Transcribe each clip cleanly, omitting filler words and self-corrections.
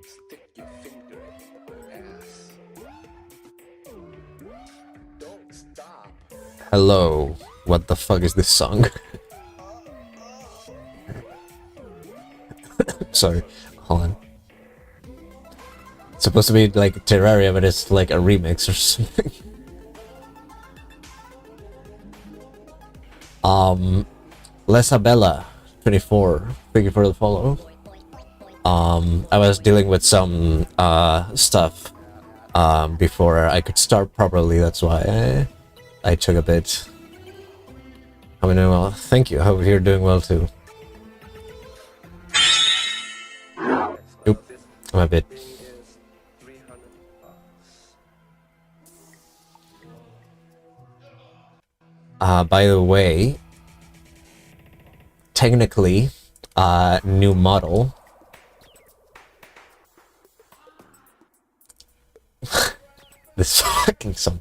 Stick your finger in my ass. Don't stop. Hello. What the fuck is this song? Sorry. Hold on. It's supposed to be like Terraria, but it's like a remix or something. Lesabella 24. Thank you for the follow. I was dealing with some stuff before I could start properly. That's why I took a bit. I'm doing well. Thank you. Hope you're doing well too. Oop. I'm a bit. By the way, technically, new model. This fucking song.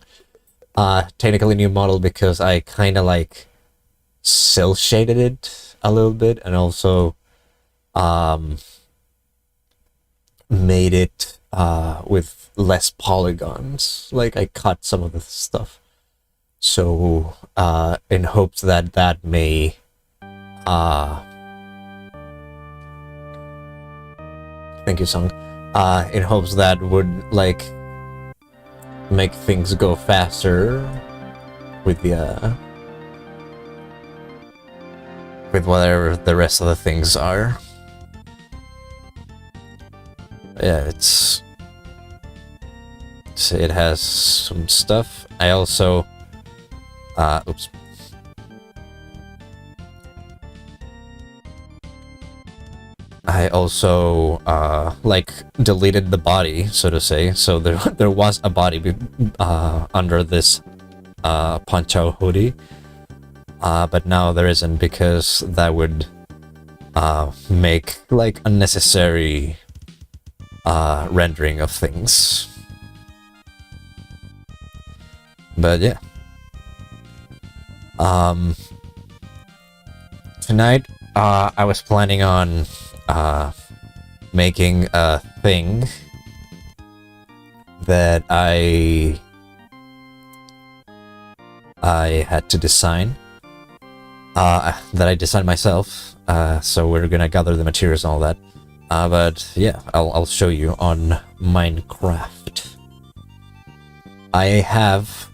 Technically new model because I kind of like cell shaded it a little bit and also made it with less polygons. Like I cut some of the stuff. So in hopes that that may thank you, song. In hopes that would like make things go faster with the with whatever the rest of the things are. Yeah, it has some stuff. I also oops. I also like deleted the body, so to say. So there was a body under this poncho hoodie, but now there isn't because that would make like unnecessary rendering of things. But yeah. Tonight I was planning on making a thing that I had to design, that I designed myself, So we're gonna gather the materials and all that. But yeah, I'll show you on Minecraft. I have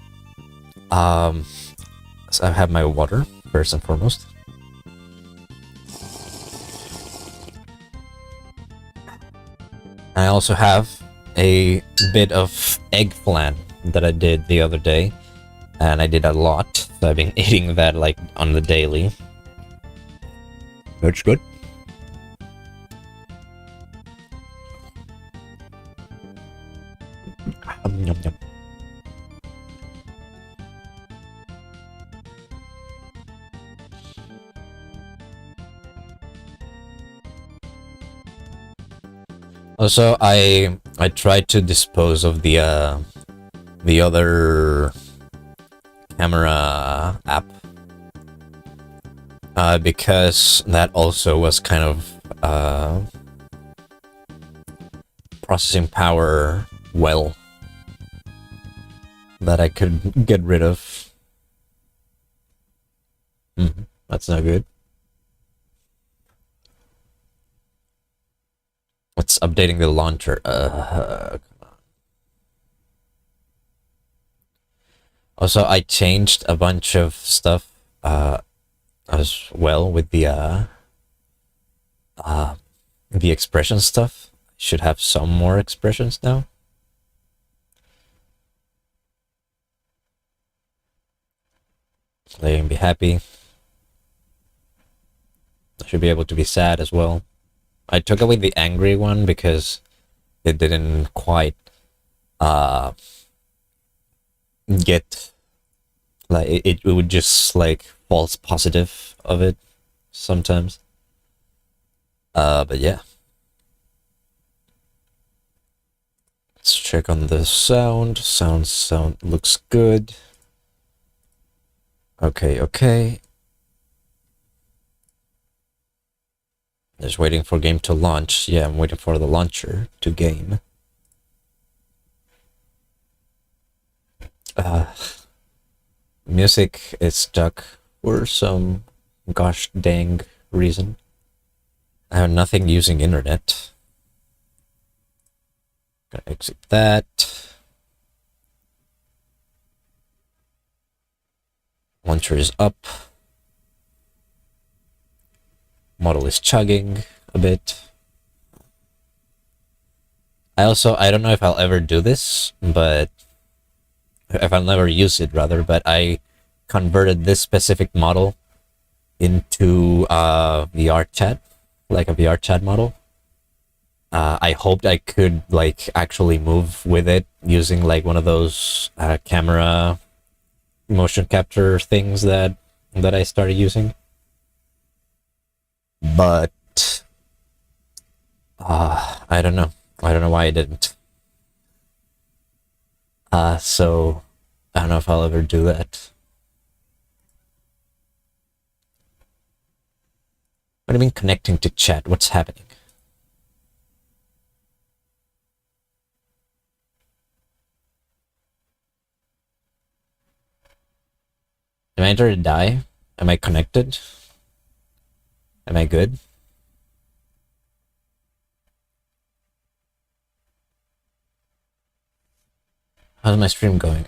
so I have my water first and foremost. I also have a bit of eggplant that I did the other day, and I did a lot. So I've been eating that like on the daily. That's good. Yum, yum. Also, I tried to dispose of the other camera app because that also was kind of processing power well that I could get rid of. That's not good. What's updating the launcher? Come on. Also, I changed a bunch of stuff as well with the expression stuff. Should have some more expressions now. They can be happy. I should be able to be sad as well. I took away the angry one because it didn't quite get like it would just like false positive of it sometimes. But yeah. Let's check on the sound. Sound looks good. Okay. Just waiting for game to launch. Yeah, I'm waiting for the launcher to game. Music is stuck for some gosh dang reason. I have nothing using internet. Gonna exit that. Launcher is up. Model is chugging a bit. I don't know if I'll ever do this, but if I'll never use it rather, but I converted this specific model into VR chat, like a VR chat model. I hoped I could like actually move with it using like one of those camera motion capture things that I started using. But I don't know. I don't know why I didn't. So I don't know if I'll ever do that. What do you mean connecting to chat? What's happening? Am I enter to die? Am I connected? Am I good? How's my stream going?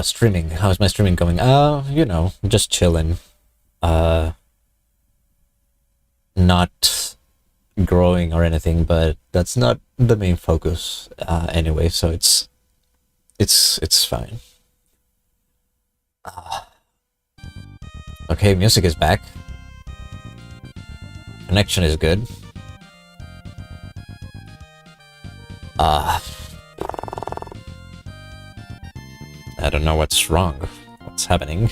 Streaming. How's my streaming going? You know, just chilling. Not growing or anything, but that's not the main focus anyway, so it's fine. Okay, music is back. Connection is good. I don't know what's wrong. What's happening?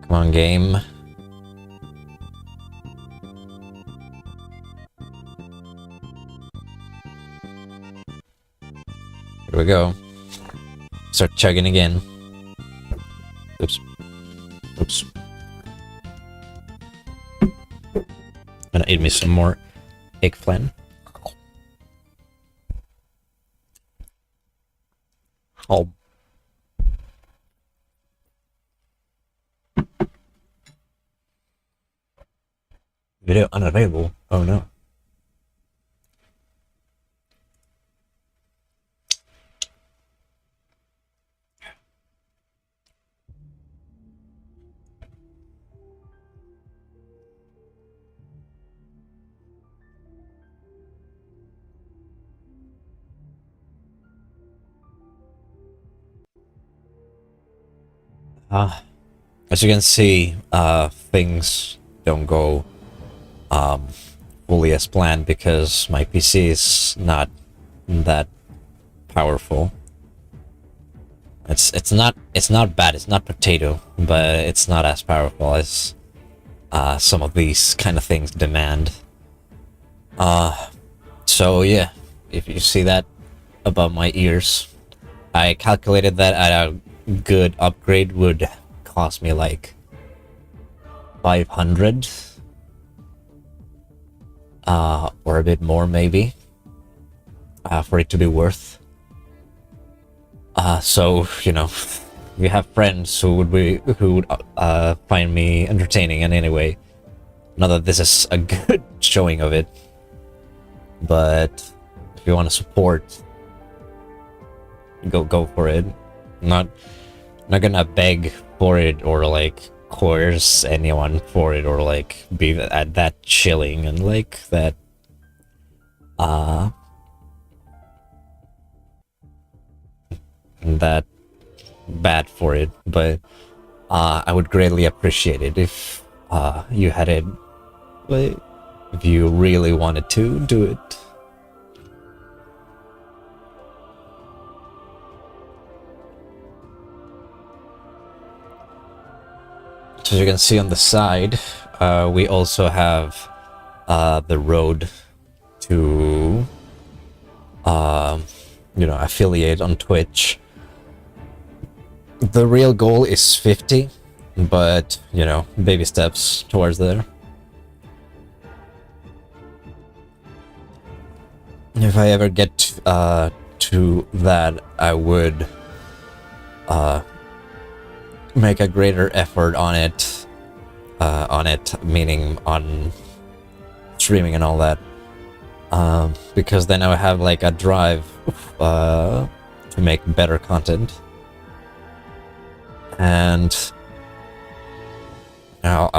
Come on, game. Here we go. Start chugging again. Oops. Gonna eat me some more eggplant. Oh, video unavailable. Oh no. As you can see, things don't go fully as planned because my PC is not that powerful. It's not bad. It's not potato, but it's not as powerful as some of these kind of things demand. So yeah, if you see that above my ears, I calculated that a good upgrade would cost me like 500, or a bit more maybe, for it to be worth. So you know, you have friends who would find me entertaining in any way. Not that this is a good showing of it, but if you want to support, go for it. Not gonna beg for it or like coerce anyone for it or like be that chilling and like that that bad for it, but I would greatly appreciate it if you had it, like, if you really wanted to do it. So as you can see on the side, we also have the road to affiliate on Twitch. The real goal is 50, but baby steps towards there. If I ever get to that, I would make a greater effort on it, meaning on streaming and all that, because then I would have like a drive to make better content, and I'll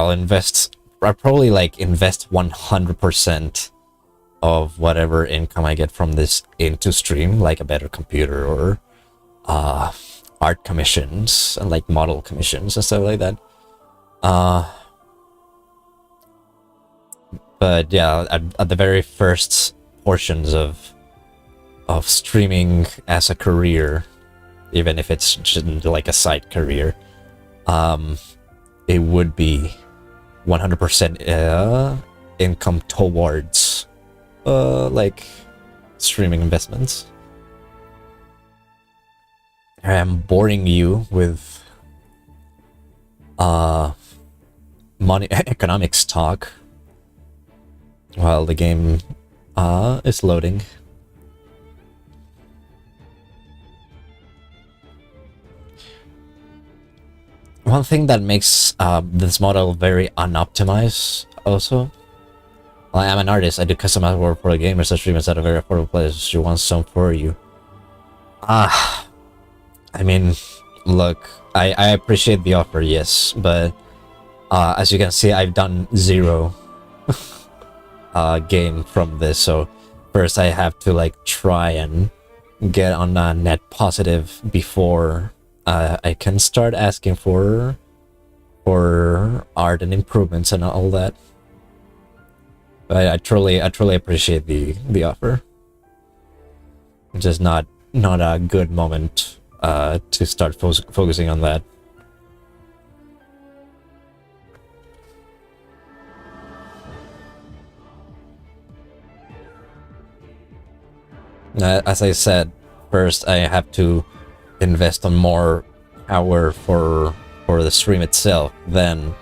probably like invest 100% of whatever income I get from this into stream, like a better computer or art commissions and like model commissions and stuff like that. But yeah, at the very first portions of streaming as a career, even if it's just like a side career, it would be 100% income towards like streaming investments. I am boring you with money economics talk while the game is loading. One thing that makes this model very unoptimized also. Well, I'm an artist. I do custom artwork for gamers that stream at a very affordable place. She wants some for you. I mean, look, I appreciate the offer, yes, but as you can see, I've done zero gain from this. So first, I have to like try and get on a net positive before I can start asking for art and improvements and all that. But I truly appreciate the offer. It's just not a good moment to start focusing on that. As I said, first I have to invest on more power for the stream itself, then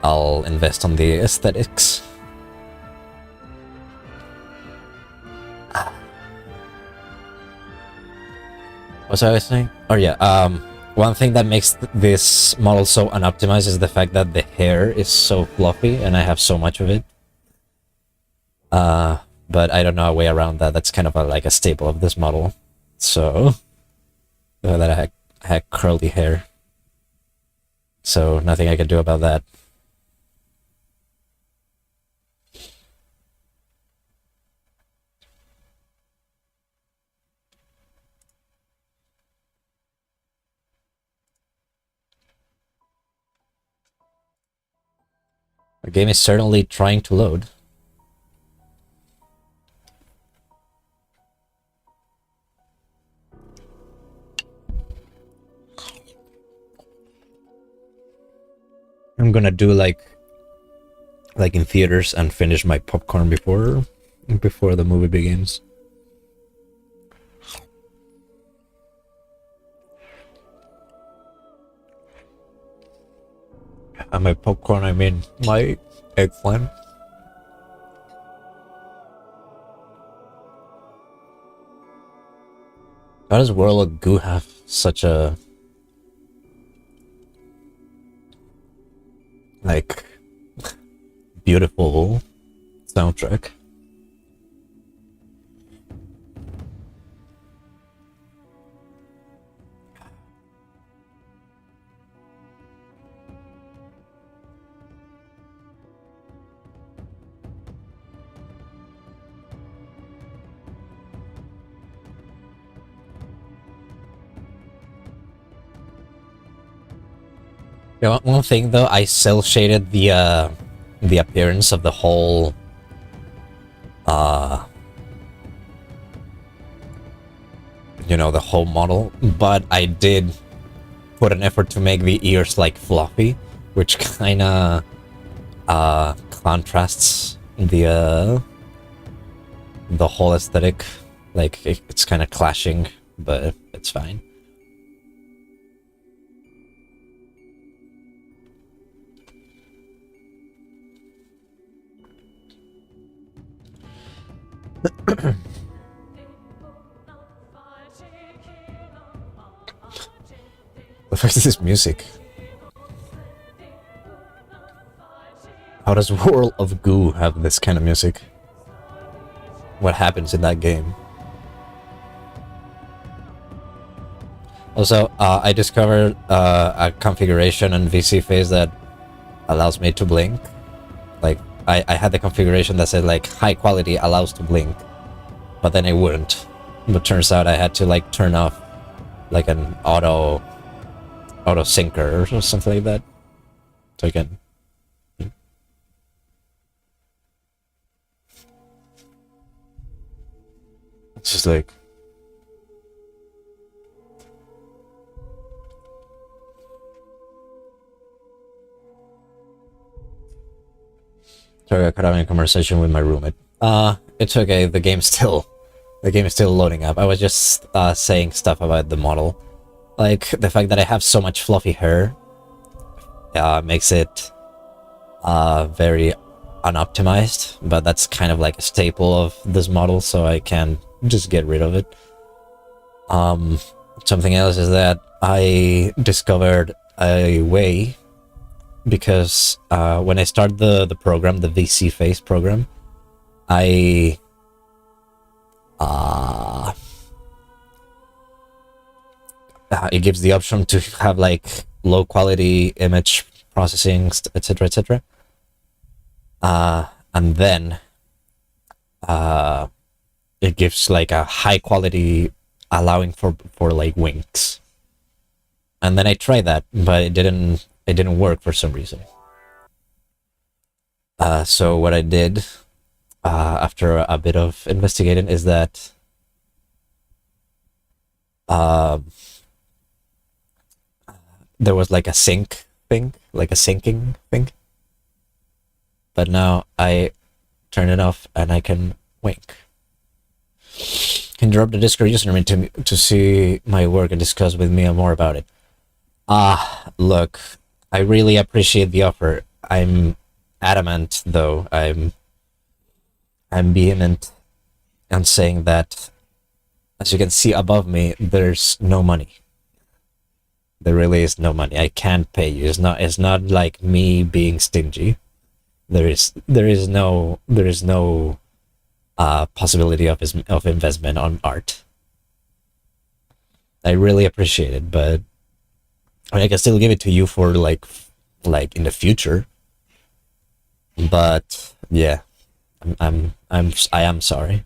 I'll invest on the aesthetics. What's I was saying? Oh yeah. One thing that makes this model so unoptimized is the fact that the hair is so fluffy, and I have so much of it. But I don't know a way around that. That's kind of like a staple of this model. So that I had curly hair. So nothing I could do about that. The game is certainly trying to load. I'm gonna do like in theaters and finish my popcorn before the movie begins. And my popcorn, I mean my eggplant. How does World of Goo have such a like beautiful soundtrack? Yeah, one thing though, I cel shaded the appearance of the whole you know, the whole model, but I did put an effort to make the ears like fluffy, which kinda contrasts the whole aesthetic. Like it's kind of clashing, but it's fine. What the fuck is this music? How does World of Goo have this kind of music? What happens in that game? Also, I discovered a configuration in VC phase that allows me to blink. Like, I had the configuration that said like high quality allows to blink, but then it wouldn't. But turns out I had to like turn off like an auto syncer or something like that, so I can. It's just like. Sorry, I cut having a conversation with my roommate. It's okay. The game is still loading up. I was just saying stuff about the model, like the fact that I have so much fluffy hair makes it very unoptimized. But that's kind of like a staple of this model, so I can just get rid of it. Something else is that I discovered a way, because when I start the program, the VC phase program, I it gives the option to have like low quality image processing, etc., etc. And then it gives like a high quality, allowing for like winks. And then I tried that, but it didn't work for some reason. So what I did after a bit of investigating is that there was like a sync thing, like a syncing thing. But now I turn it off and I can wink. Can drop the Discord username to see my work and discuss with me more about it. Look, I really appreciate the offer. I'm adamant, though. I'm vehement on saying that As you can see above me, there's no money. There really is no money. I can't pay you. It's not like me being stingy. There is no possibility of investment on art. I really appreciate it, but I can still give it to you for like in the future. But yeah, I am sorry.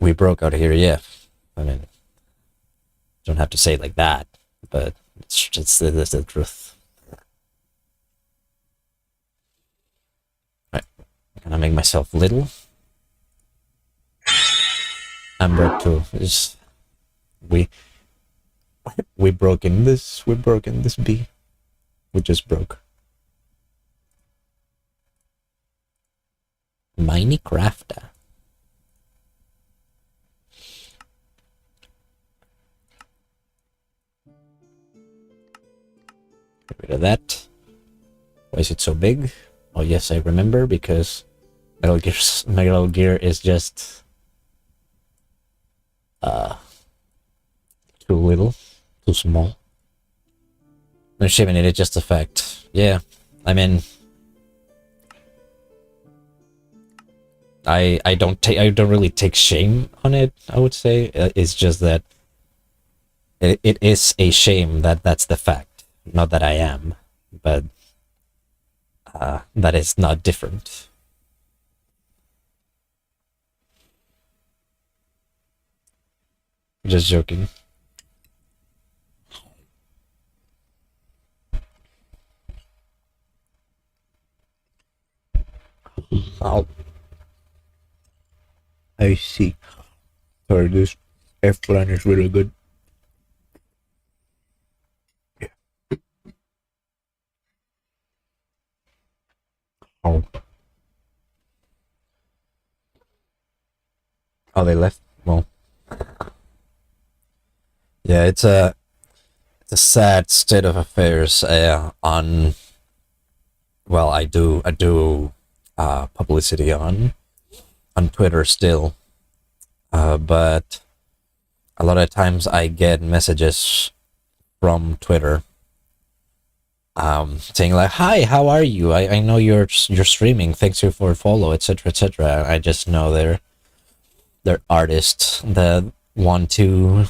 We broke out here. Yeah, I mean, don't have to say it like that, but it's the truth. Right, I'm gonna make myself little. I'm broke too. We we broken this. We broken this bee. We just broke. Minecrafter. Get rid of that. Why is it so big? Oh yes, I remember, because Metal Gear is just too little, too small. No shame in it, it's just a fact. Yeah, I mean, I don't really take shame on it. I would say it's just that it is a shame that that's the fact. Not that I am, but that is not different. Just joking. Oh, I see. Sorry, this F-plan is really good. Yeah. Oh. Oh, they left? Well. Yeah, it's a sad state of affairs on, well, I do publicity on Twitter still, but a lot of times I get messages from Twitter saying like, "Hi, how are you? I know you're streaming. Thanks you for follow, etc., etc." I just know they're artists that want to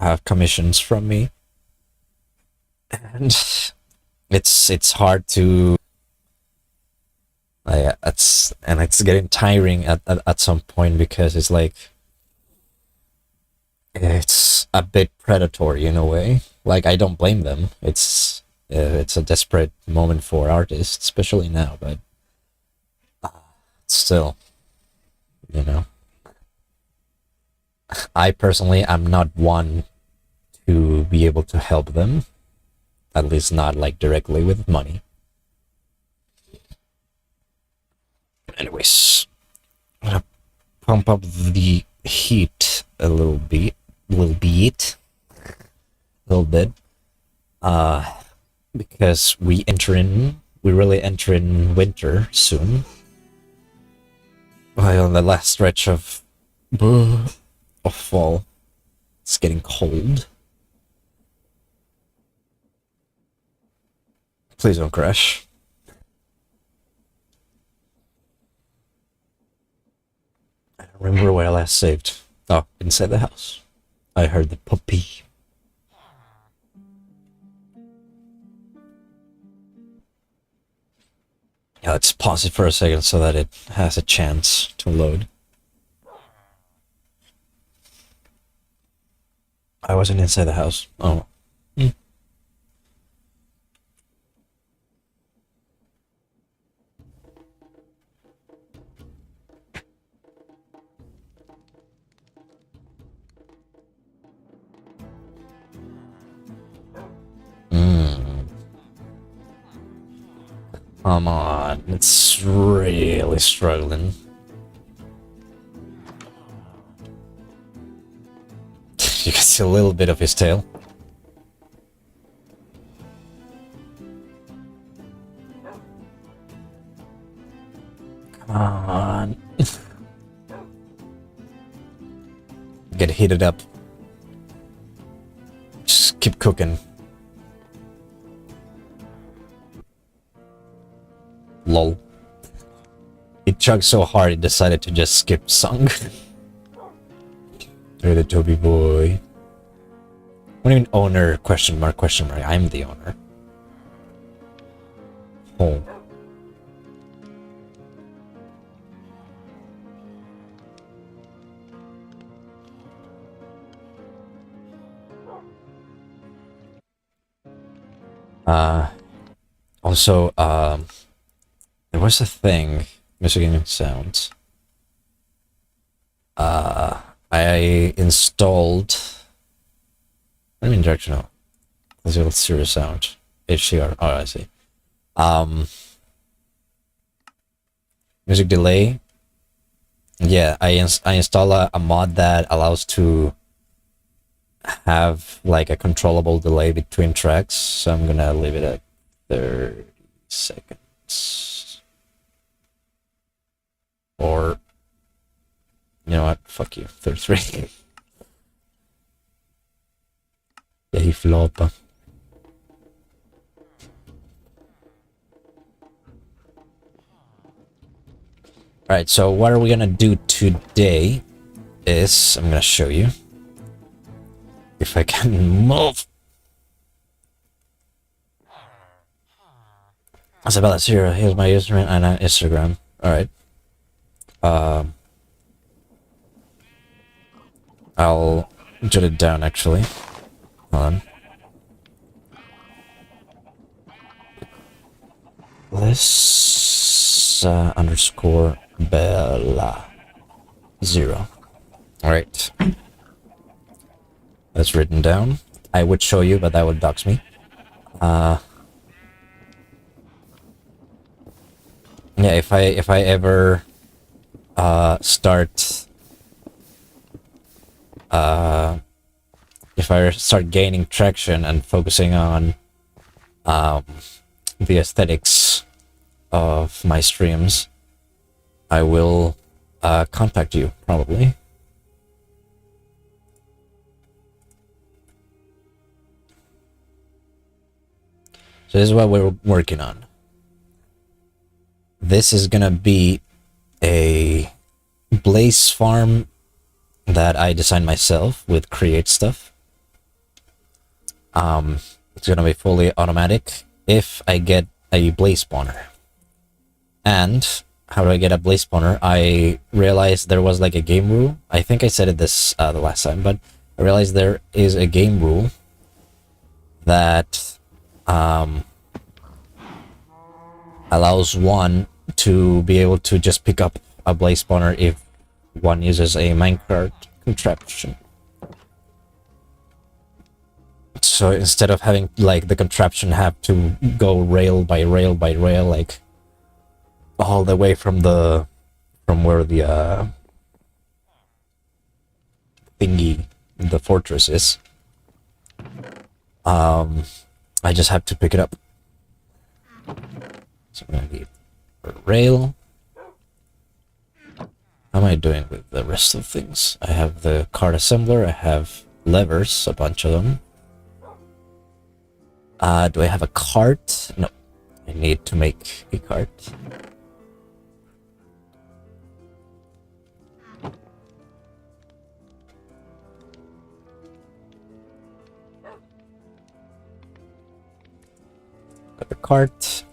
have commissions from me, and it's hard to it's getting tiring at some point, because it's like it's a bit predatory in a way. Like, I don't blame them. It's a desperate moment for artists, especially now, but still, you know, I personally am not one to be able to help them, at least not like directly with money. Anyways, I'm gonna pump up the heat a little bit, because we really enter in winter soon. On the last stretch of fall, it's getting cold. Please don't crash. I don't remember where I last saved. Oh, inside the house. I heard the puppy. Yeah, let's pause it for a second so that it has a chance to load. I wasn't inside the house. Oh. Come on, it's really struggling. You can see a little bit of his tail. get heated up. Just keep cooking. Lol. He chugged so hard he decided to just skip song. You're the Toby boy. What do you mean owner? Question mark, question mark. I'm the owner. Oh. Also, there was a thing, music and sounds. I installed. What do you mean directional? Let's see sound. HDR. Oh, I see. Music delay. Yeah, I install a mod that allows to have like a controllable delay between tracks. So I'm gonna leave it at 30 seconds. Or, you know what? Fuck you. 33. Yeah, he flopped. Alright, so what are we gonna do today is, I'm gonna show you. If I can move. Isabella Zero, here's my username and Instagram. Alright. I'll jot it down actually. Hold on. This underscore Bella 0. Alright. That's written down. I would show you, but that would dox me. Yeah, if I ever if I start gaining traction and focusing on the aesthetics of my streams, I will contact you probably. So this is what we're working on. This is gonna be a Blaze farm that I designed myself with Create stuff. It's gonna be fully automatic if I get a Blaze spawner. And how do I get a Blaze spawner? I realized there was like a game rule. I think I said it this the last time, but I realized there is a game rule that allows one to be able to just pick up a Blaze spawner if one uses a minecart contraption. So instead of having like the contraption have to go rail by rail by rail, like all the way from where the thingy, the fortress is, I just have to pick it up. So I'm gonna need a rail. How am I doing with the rest of things? I have the card assembler, I have levers, a bunch of them. Do I have a cart? No. I need to make a cart. Got the cart.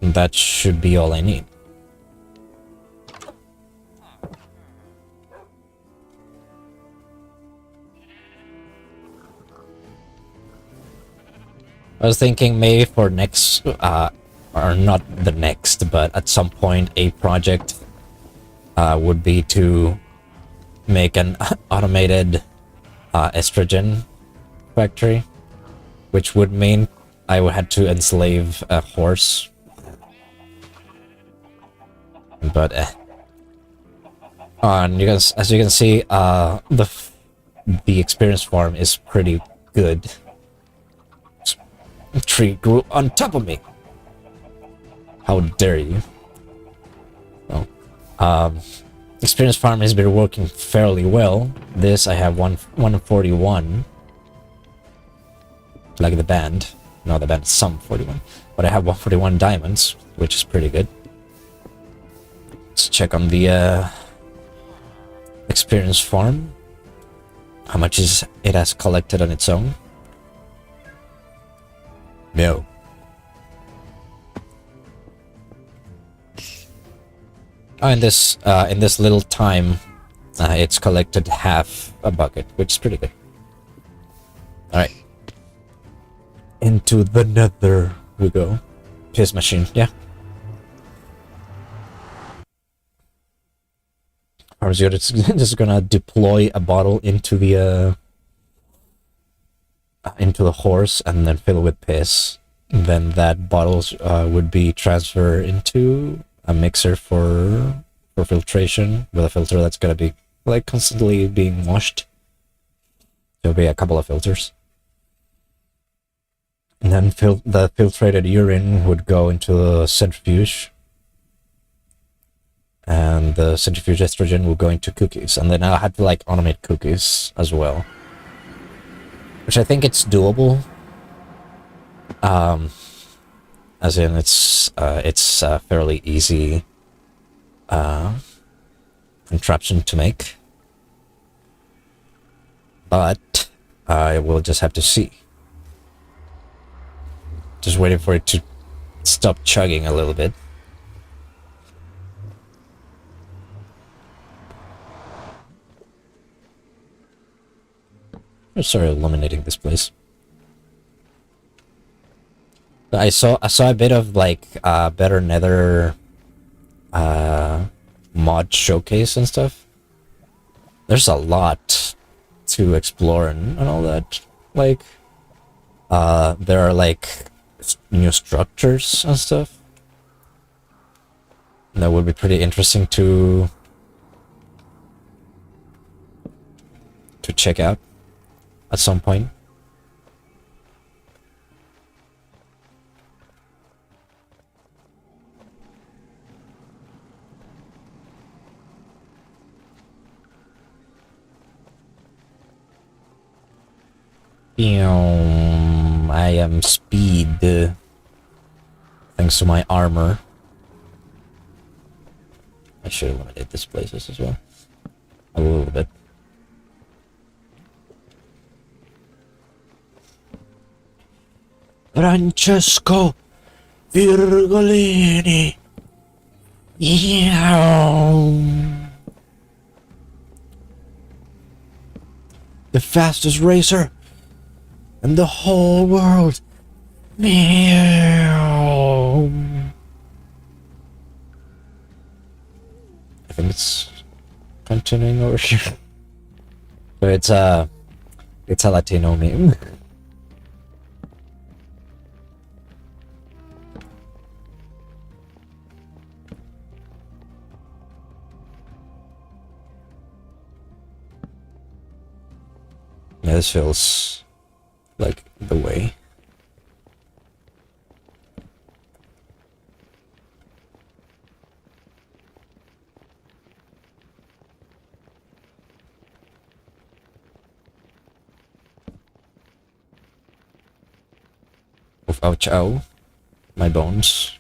That should be all I need. I was thinking maybe for next, or not the next, but at some point a project would be to make an automated estrogen factory, which would mean I would have to enslave a horse. But and you guys, as you can see, the experience farm is pretty good. A tree grew on top of me. How dare you? Well, Experience farm has been working fairly well. This I have 141. Like the band. No, the band is some 41. But I have 141 diamonds, which is pretty good. Let's check on the experience farm. How much is it has collected on its own? No. Oh, in this little time, it's collected half a bucket, which is pretty good. All right. Into the nether we go. Piss machine, yeah. Or just gonna deploy a bottle into the horse and then fill it with piss. And then that bottle would be transferred into a mixer for filtration with a filter that's gonna be like constantly being washed. There'll be a couple of filters. And then the filtrated urine would go into the centrifuge. And the centrifuge estrogen will go into cookies. And then I'll have to like automate cookies as well. Which I think it's doable. As in it's fairly easy contraption to make. But I will just have to see. Just waiting for it to stop chugging a little bit. I'm sorry, illuminating this place. I saw a bit of like better nether mod showcase and stuff. There's a lot to explore and all that. Like there are like new structures and stuff. And that would be pretty interesting to check out at some point. I am speed thanks to my armor. I should eliminate these places as well. A little bit. Francesco Virgolini. Yeah. The fastest racer in the whole world. Meow. I think it's continuing over here. So it's a Latino meme. Yeah, this feels like the way. Ouch, ow. My bones.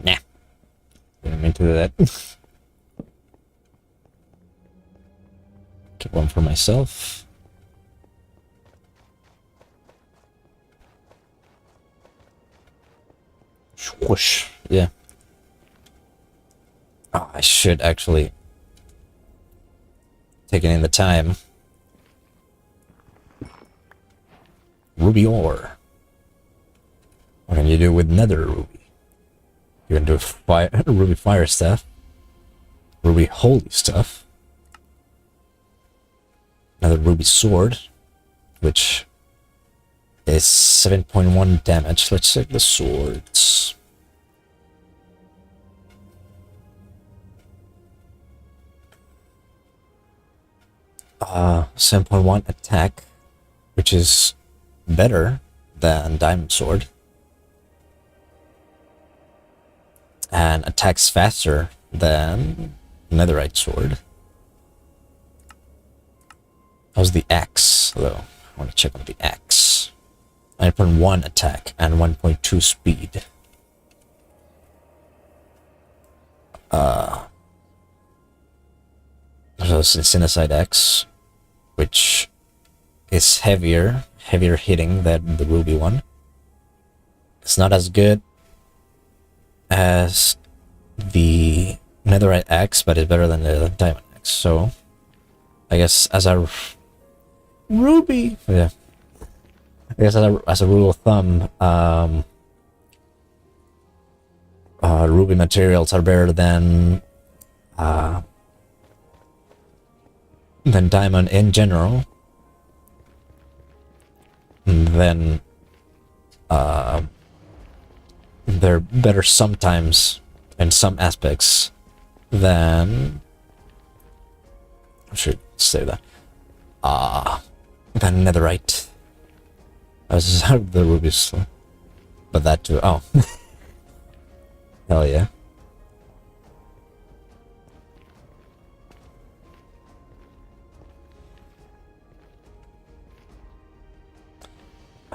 Nah. Didn't mean to do that. Get one for myself. Whoosh. Yeah. Oh, I should actually take it in the time. Ruby ore. What can you do with nether ruby? You can do ruby fire stuff. Ruby holy stuff. Another ruby sword, which is 7.1 damage. Let's check the swords. 7.1 attack, which is better than Diamond Sword, and attacks faster than Netherite Sword. How's the axe, though? I want to check on the axe. 9.1 attack and 1.2 speed. There's a Sinacide Axe, which is heavier hitting than the Ruby one. It's not as good as the Netherite Axe, but it's better than the Diamond Axe. So, I guess as a Ruby, yeah. I guess as a rule of thumb, Ruby materials are better than Diamond in general. And then they're better sometimes in some aspects than, I should say that, than Netherite. I was out of the rubies, but that too. Oh, hell yeah!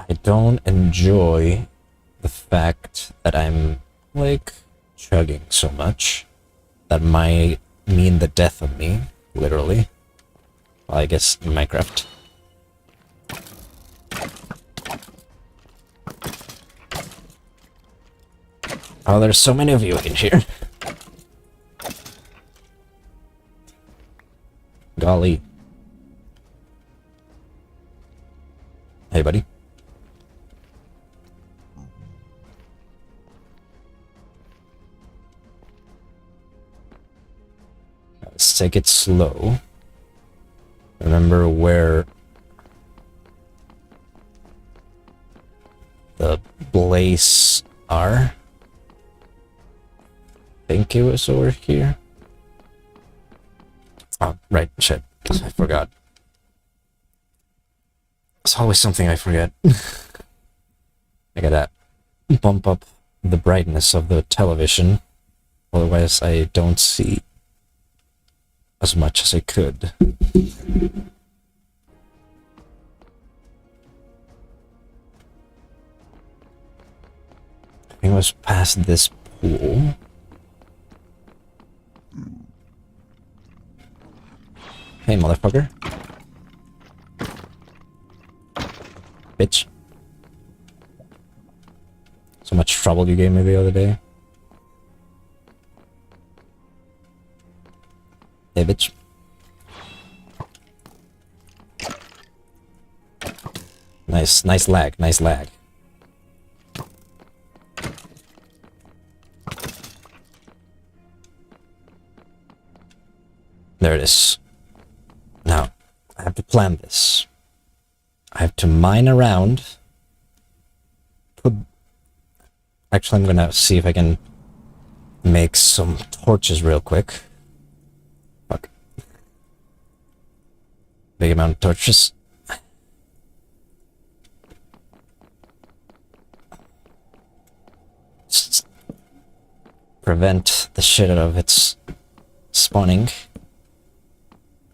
I don't enjoy the fact that I'm like chugging so much. That might mean the death of me, literally. Well, I guess in Minecraft. Oh, there's so many of you in here. Golly. Hey, buddy. Let's take it slow. Remember where the blaze are. I think it was over here. Oh, right, shit. I forgot. It's always something I forget. I gotta bump up the brightness of the television. Otherwise, I don't see as much as I could. I think it was past this pool. Hey, motherfucker. Bitch. So much trouble you gave me the other day. Hey, bitch. Nice lag, nice lag. There it is. Now, I have to plan this. I have to mine around. Actually, I'm gonna see if I can make some torches real quick. Fuck. Big amount of torches. Just prevent the shit out of its spawning.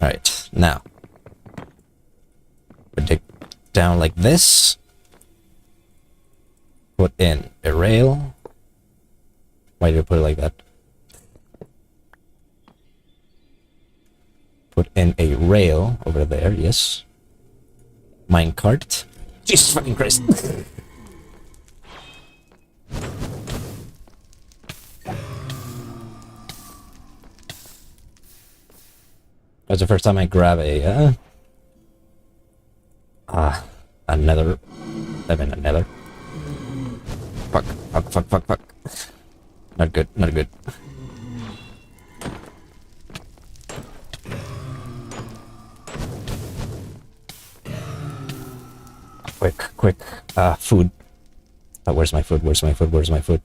Alright, now. We dig down like this. Put in a rail. Why do you put it like that? Put in a rail over there, yes. Minecart. Jesus fucking Christ. That's the first time I grab a, another. I mean, another. Fuck. Not good, not good. Quick, food. Where's my food?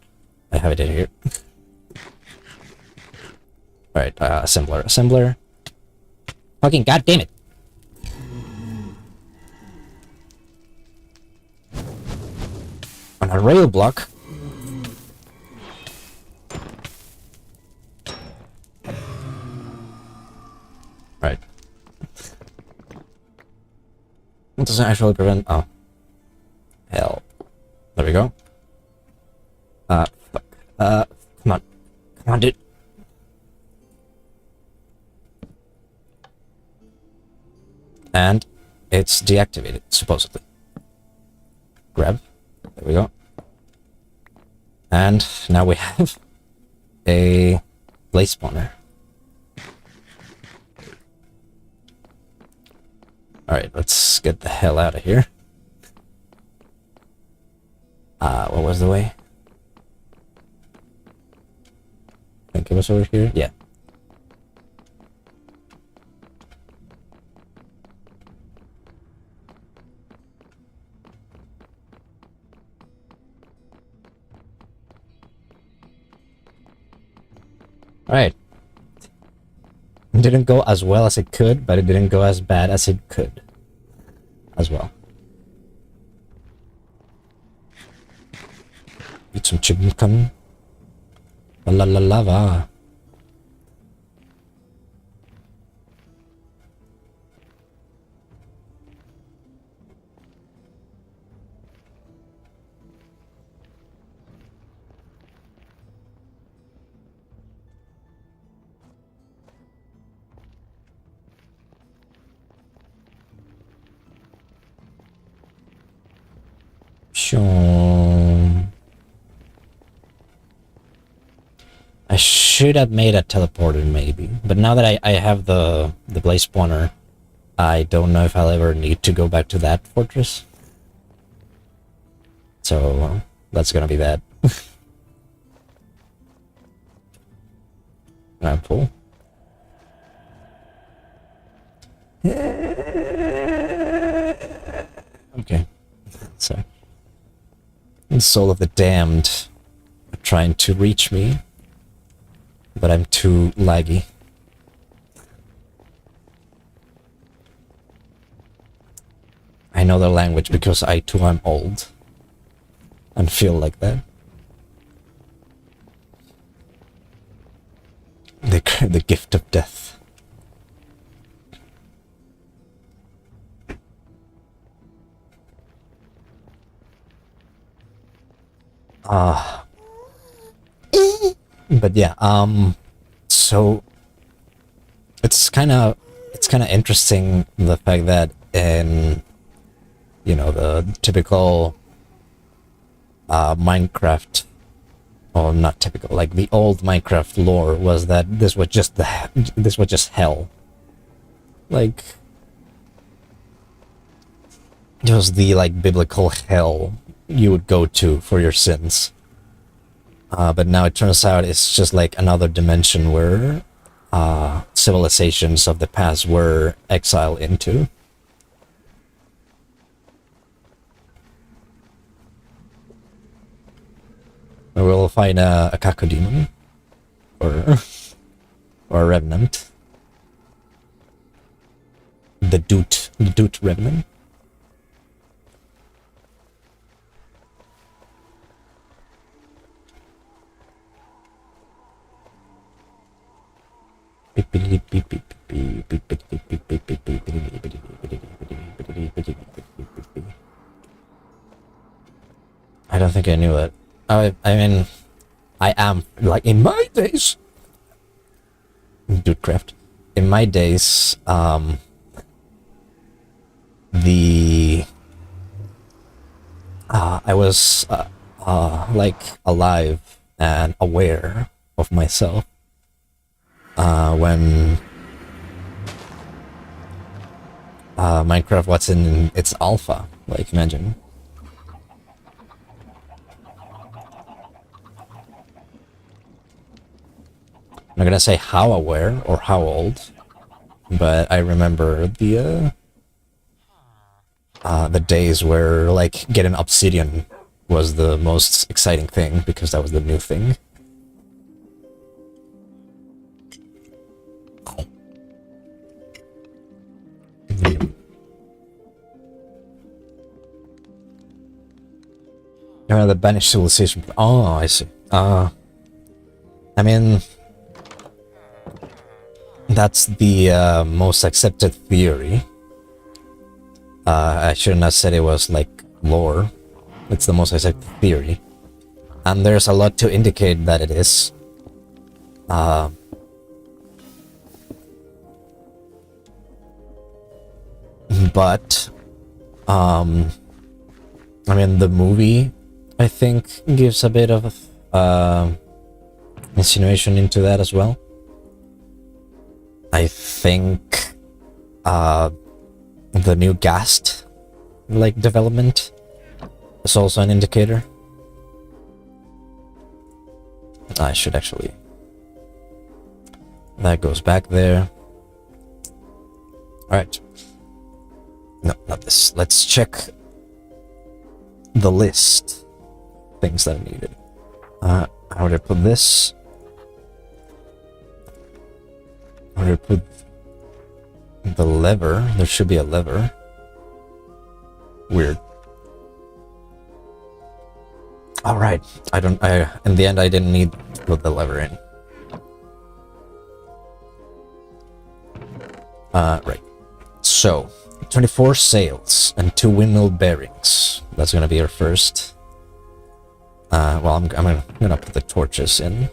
I have it in here. Alright, assembler. Fucking goddamn it! On a rail block. Right. It doesn't actually prevent. Oh. Hell. There we go. Fuck. Come on. Come on, dude. And it's deactivated, supposedly. Grab. There we go. And now we have a blaze spawner. Alright, let's get the hell out of here. What was the way? I think it was over here? Yeah. Alright. It didn't go as well as it could, but it didn't go as bad as it could. As well. Eat some chicken. La la lava. Sure. I should have made a teleporter maybe, but now that I have the blaze spawner, I don't know if I'll ever need to go back to that fortress. So that's gonna be bad. I'm full. Okay. So the soul of the damned are trying to reach me, but I'm too laggy. I know their language because I too am old and feel like that. The gift of death. But yeah, so it's kind of interesting the fact that in, you know, the typical Minecraft, or not typical, like the old Minecraft lore was that this was just hell. Like it was the like biblical hell you would go to for your sins. But now it turns out it's just like another dimension where civilizations of the past were exiled into. We'll find a cacodemon or a revenant. The Doot revenant. I don't think I knew it. I mean, I am, like, in my days, Dudecraft, in my days, I was, like, alive and aware of myself, when, Minecraft was in its alpha, like, imagine. I'm not gonna say how aware or how old, but I remember the days where, like, getting obsidian was the most exciting thing because that was the new thing. The banished civilization. Oh, I see. I mean, that's the most accepted theory. I shouldn't have said it was like lore. It's the most accepted theory. And there's a lot to indicate that it is. But, I mean, the movie, I think, gives a bit of insinuation into that as well. I think the new Gast like development is also an indicator. I should actually. That goes back there. Alright. No, not this. Let's check the list. Things that are needed. How would I put this? How would I put the lever? There should be a lever. Weird. Alright. In the end I didn't need to put the lever in. Right. So 24 sails and 2 windmill bearings. That's gonna be our first. Well, I'm gonna put the torches in.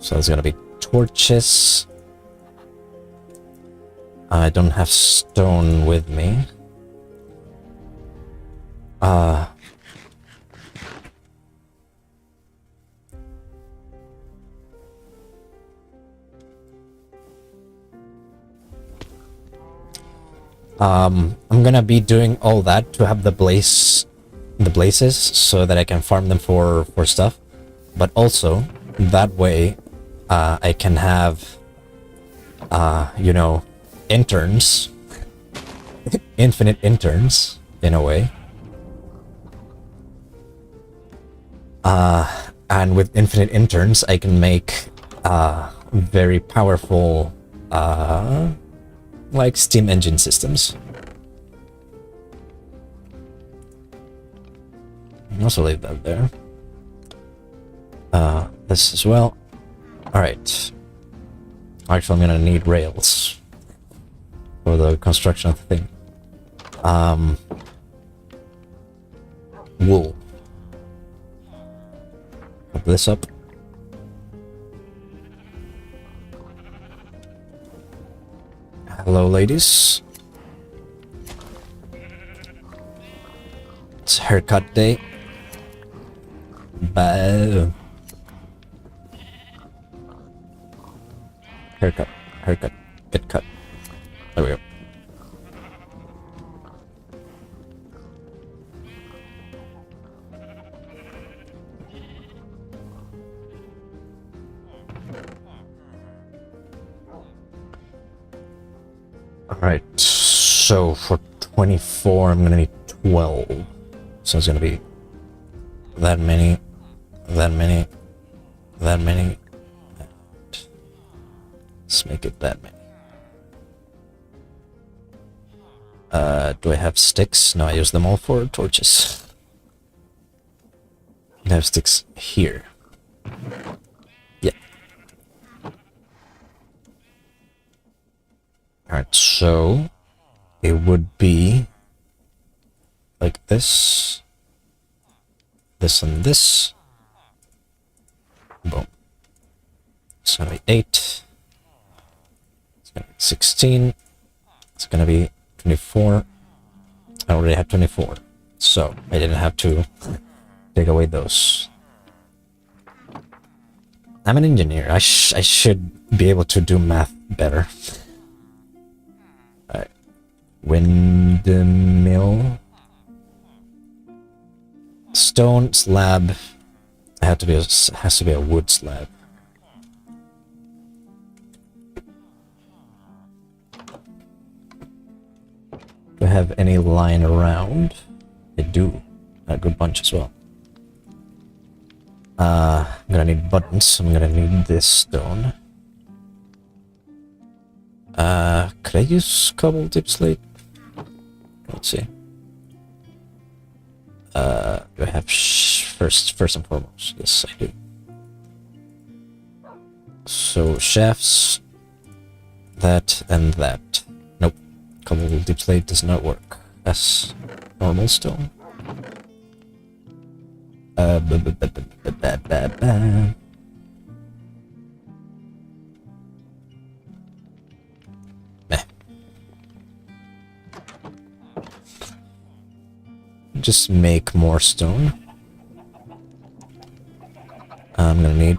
So it's gonna be torches. I don't have stone with me. I'm gonna be doing all that to have the blazes so that I can farm them for stuff, but also that way I can have interns, infinite interns in a way, and with infinite interns I can make very powerful like steam engine systems. I'll also leave that there. This as well. Alright. Actually, I'm gonna need rails for the construction of the thing. Wool. Put this up. Hello, ladies. It's haircut day. Bye. Haircut, get cut. There we go. Alright, so for 24 I'm gonna need 12. So it's gonna be that many, that many, that many. Let's make it that many. Do I have sticks? No, I use them all for torches. I have sticks here. Yeah. Alright, so it would be like this. This and this. Boom. It's gonna be 8. 16. It's gonna be 24. I already have 24, so I didn't have to take away those. I'm an engineer. I should be able to do math better. Alright. Windmill. Stone slab. It has to be a wood slab. Do I have any lying around? I do. A good bunch as well. I'm gonna need buttons. I'm gonna need this stone. Could I use cobble dip slate? Let's see. Do I have first and foremost? Yes, I do. So shafts, that and that. Nope, cobble deep slate does not work. That's normal stone. Meh. Just make more stone. I'm gonna need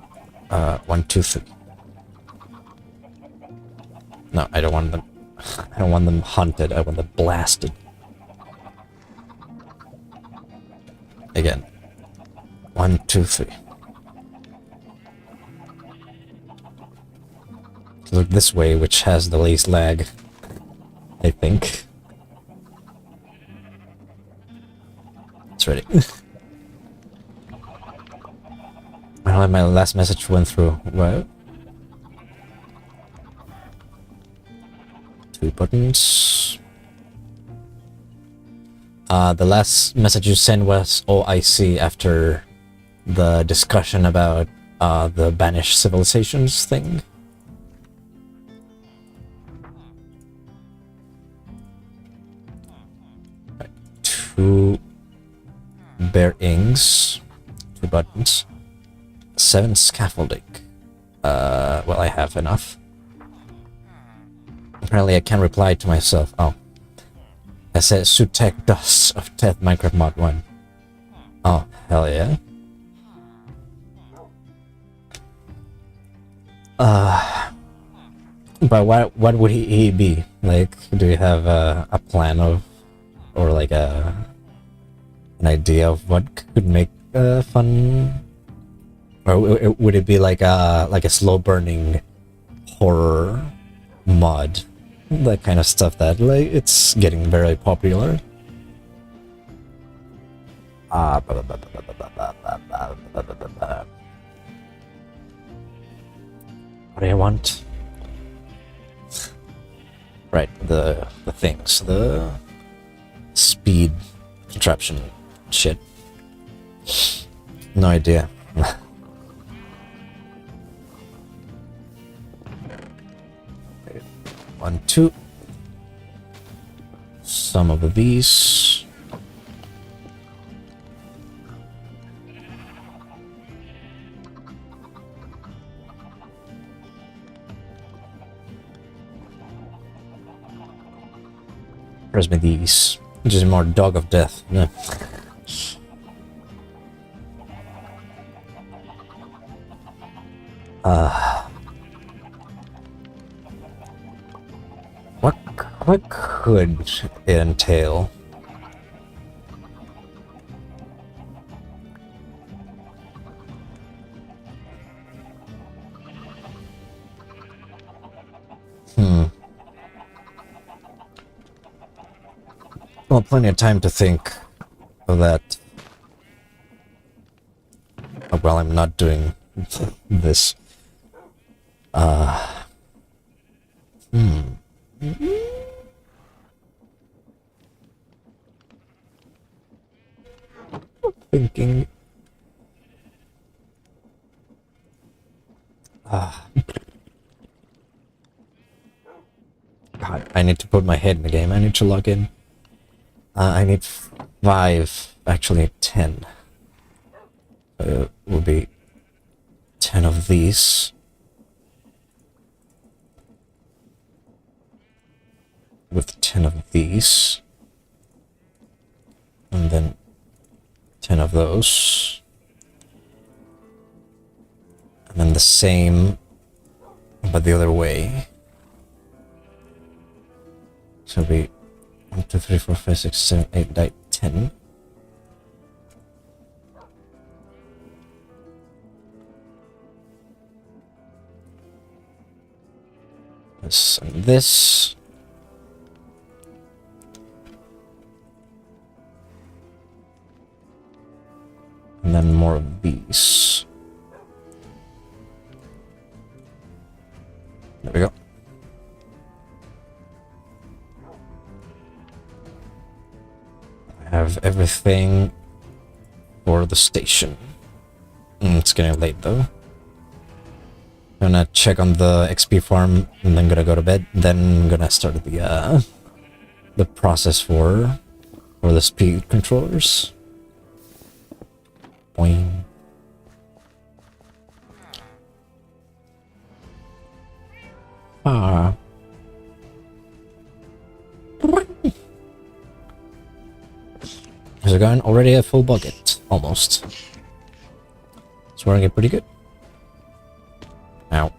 1, 2, 3. No, I don't want them. I don't want them hunted. I want them blasted. Again. 1, 2, 3. Look this way, which has the least lag, I think. It's ready. Well, my last message went through. What? 3 buttons. The last message you sent was all I see after the discussion about the banished civilizations thing. Right. 2 bearings, 2 buttons, 7 scaffolding. Well, I have enough. Apparently I can reply to myself. Oh. I said Sutek Dust of Death Minecraft Mod 1. Oh, hell yeah. But what would he be? Like, do you have a plan of, or like an idea of what could make fun? Or would it be like a slow burning horror mod? That kind of stuff that, like, it's getting very popular. What do I want? Right, the things, the speed contraption shit. No idea. 1, 2. Some of these. Where's me these? Which is more dog of death. Yeah. What could it entail? Well, plenty of time to think of that. Oh, well, I'm not doing this. Thinking. God, I need to put my head in the game. I need to log in. I need 5, actually 10. Will be 10 of these. With 10 of these. And then 10 of those. And then the same, but the other way. So it'll be 1, 2, 3, 4, 5, 6, 7, 8, 9, 10. This and this. And then more of these. There we go. I have everything for the station. It's getting late though. Gonna check on the XP farm and then gonna go to bed. Then gonna start the process for the speed controllers. Boing. Ah. There's a gun already a full bucket, almost. It's wearing it pretty good. Ow.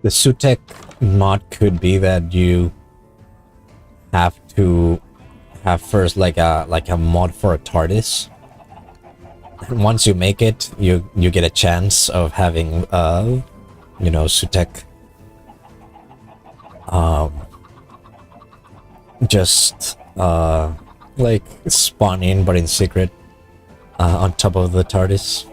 The Sutek mod could be that you have to have first like a mod for a TARDIS. And once you make it, you get a chance of having you know, Sutek just like spawn in but in secret on top of the TARDIS.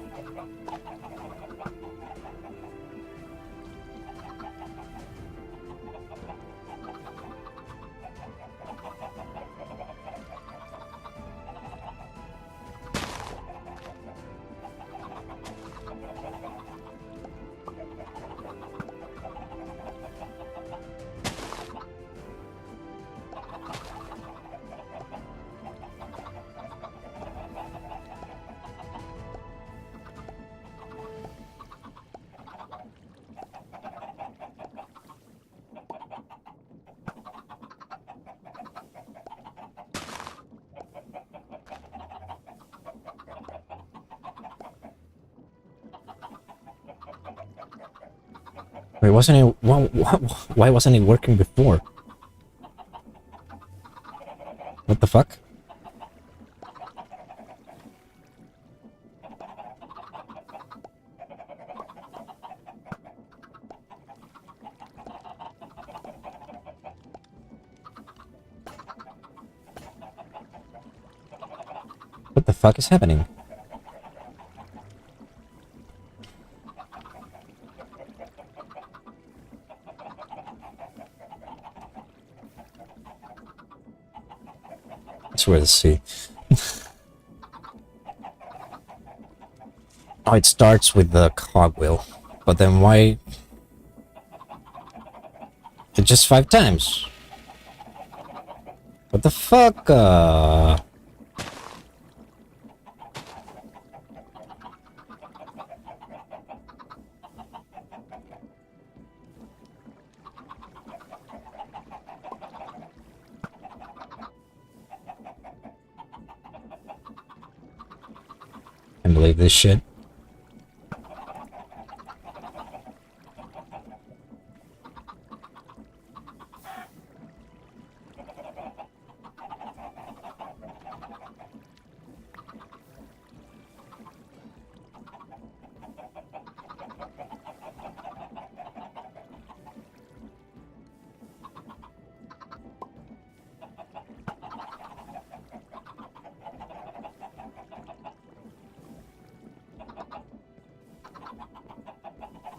Wait, wasn't it? Why wasn't it working before? What the fuck? What the fuck is happening? It's weird to see. Oh, it starts with the cogwheel, but then why? It just 5 times. What the fuck? Can't believe this shit.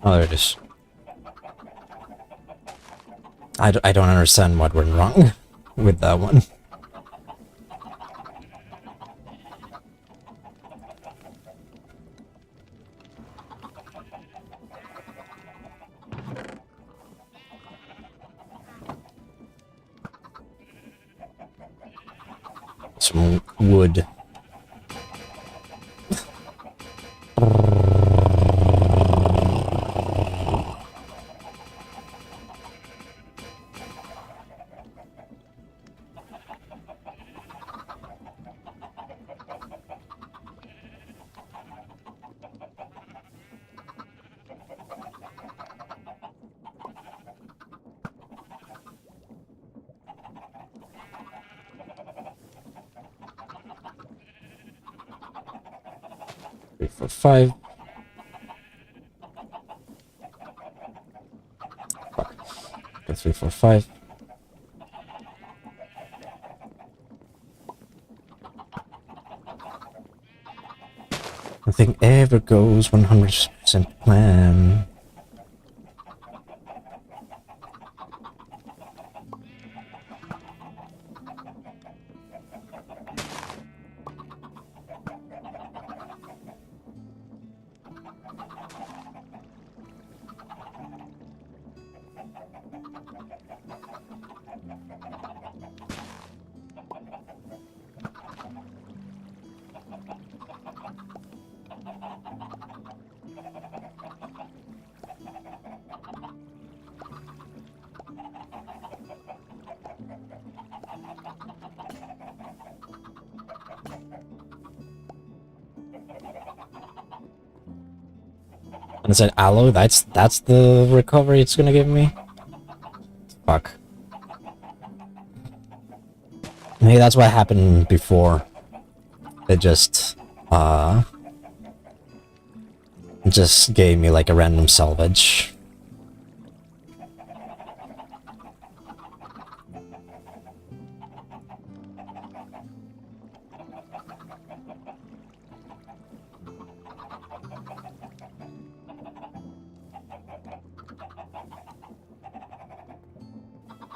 Oh, there it is. I don't understand what went wrong with that one. Some wood. Three, four, five. 3, 4, 5. Nothing ever goes 100% plan. And it said aloe, that's the recovery it's gonna give me? Fuck. Maybe that's what happened before. It just gave me like a random salvage.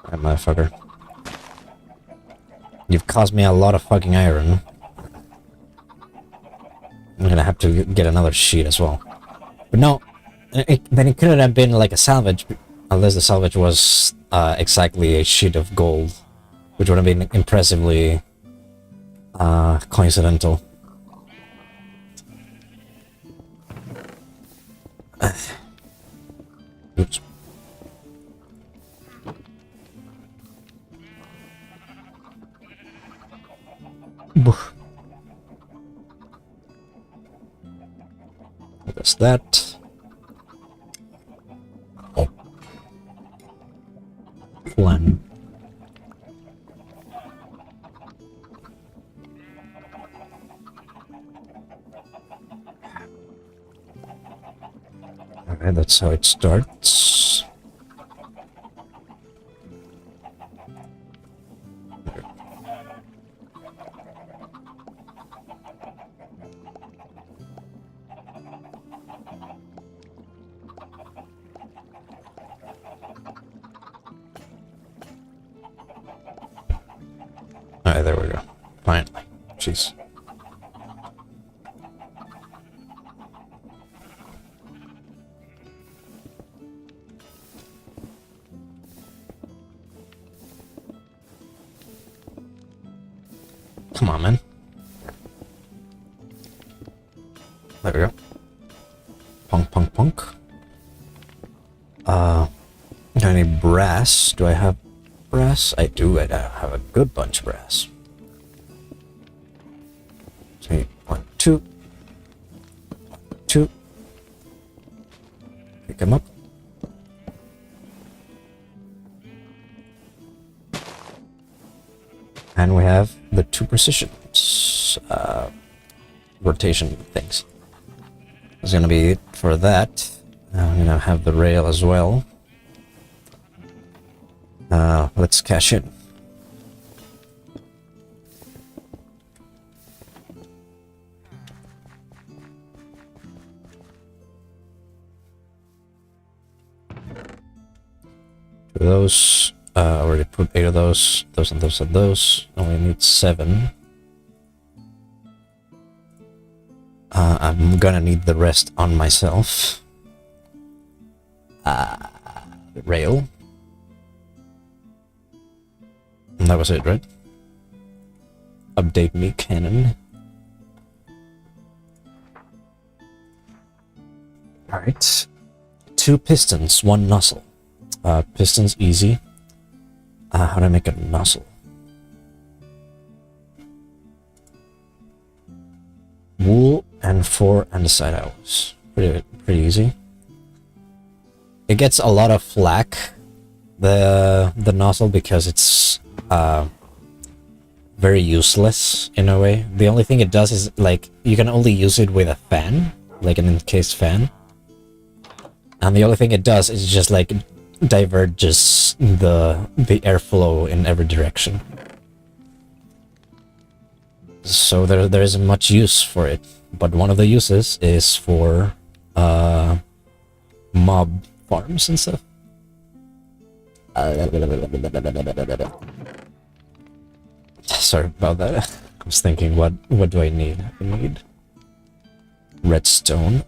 That motherfucker. You've cost me a lot of fucking iron. I'm gonna have to get another sheet as well. But no, then it couldn't have been like a salvage, unless the salvage was exactly a sheet of gold, which would have been impressively coincidental. Oops. That's that. Oh. Plan. Okay, that's how it starts. Alright, there we go. Finally. Jeez. Come on, man. There we go. Punk, punk, punk. Got any brass? Do I have brass? I do. I have a good bunch of brass. 3, 1, 2. 2. Pick them up. And we have the 2 precisions, rotation things. That's gonna be it for that. I'm gonna have the rail as well. Let's cash in. Those, already put 8 of those and those and those. Only need 7. I'm gonna need the rest on myself. Rail. And that was it, right? Update me, cannon. Alright. 2 pistons, 1 nozzle. Pistons easy. How do I make a nozzle? Wool and 4 andesite hours. Pretty easy. It gets a lot of flack, the nozzle, because it's very useless in a way. The only thing it does is, like, you can only use it with a fan, like an encased fan. And the only thing it does is just, like, diverges the airflow in every direction. So there isn't much use for it. But one of the uses is for mob farms and stuff. Sorry about that. I was thinking, what do I need? I need redstone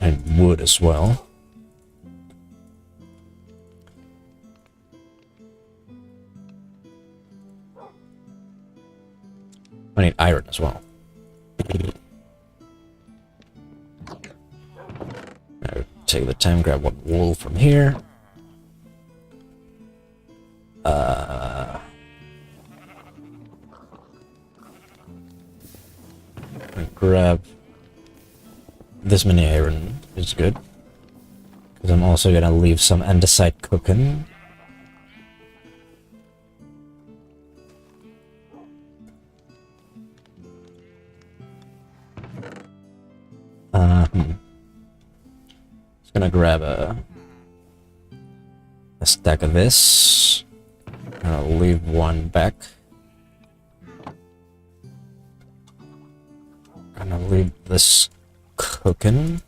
and wood as well. I need iron as well. I'll take the time, grab one wool from here. Grab this many iron is good, because I'm also gonna leave some andesite cooking. Just gonna grab a stack of this. I'll leave one back. Gonna leave this cooking.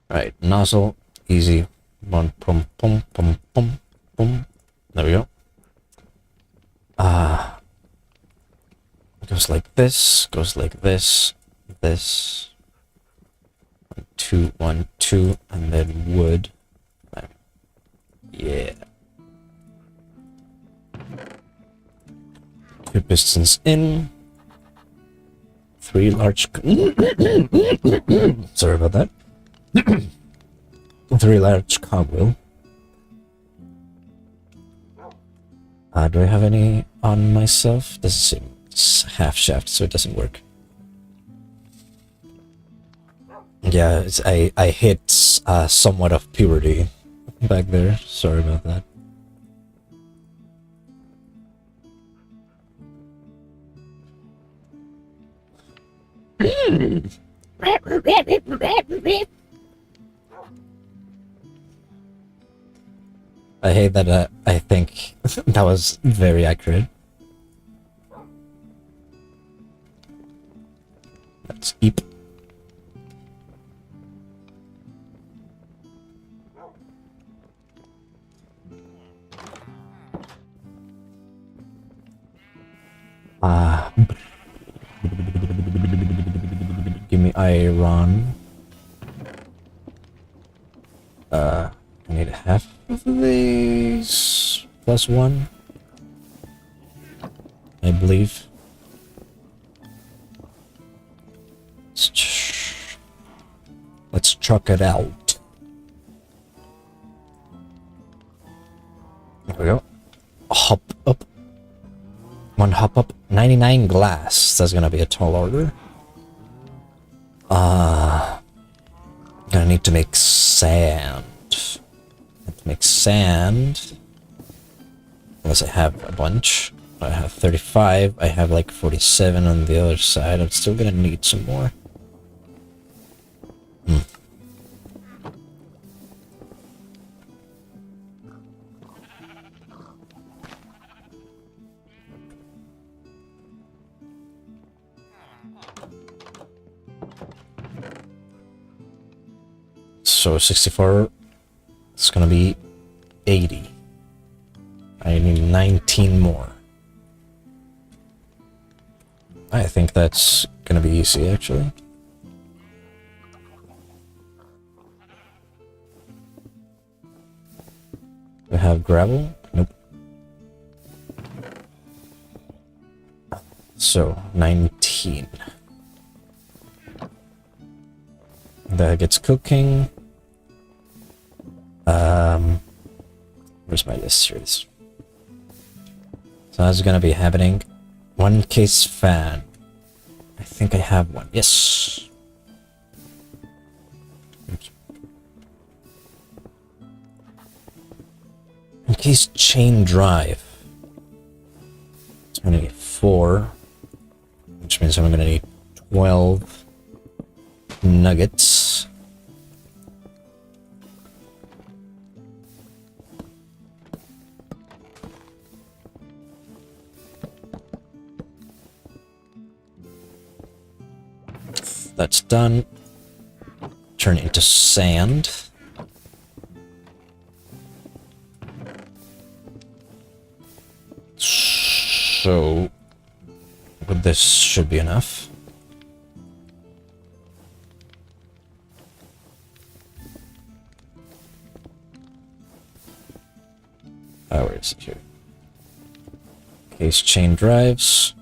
Right, nozzle, easy. One, pum, pum, pum, pum, pum. There we go. Goes like this, this. 1, 2, 1, 2, and then wood. Yeah. 2 pistons in. 3 large. Sorry about that. 3 large cogwheel. Do I have any on myself? Doesn't seem. It's half shaft, so it doesn't work. Yeah, I hit somewhat of puberty back there. Sorry about that. I hate that. I think that was very accurate. Let's eat. Give me iron. I need half of these plus 1, I believe. Let's chuck it out. There we go. Hop up. 1 hop up. 99 glass. That's gonna be a tall order. Gonna need to make sand. Let's make sand. Unless I have a bunch. I have 35. I have like 47 on the other side. I'm still gonna need some more. So 64, it's gonna be 80. I need 19 more. I think that's gonna be easy, actually. We have gravel? Nope. So, 19. That gets cooking. Where's my list? Here it is. So that's gonna be happening. 1 case fan. I think I have one. Yes. Oops. 1 case chain drive. It's gonna need 4, which means I'm gonna need 12 nuggets. That's done. Turn it into sand. So, but this should be enough. Where is it here? Case chain drives.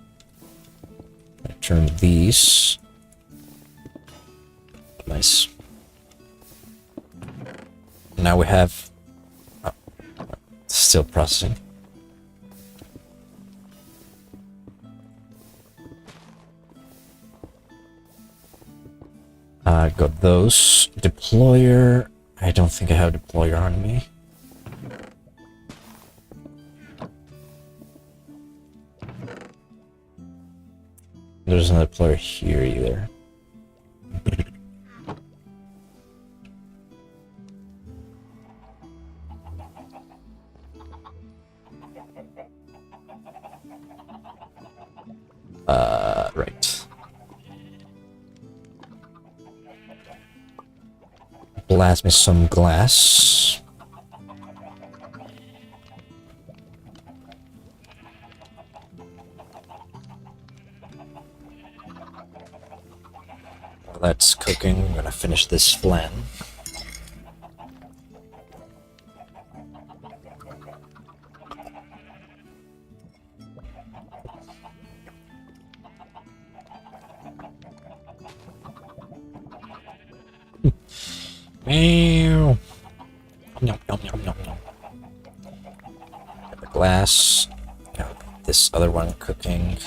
I turn these. Nice. Now we have... Oh, still processing. Got those. Deployer. I don't think I have deployer on me. There's another deployer here either. Right. Blast me some glass. While that's cooking, I'm gonna finish this flan. Meow. Nom, nom, nom, nom, nom. Got the glass. Got this other one cooking.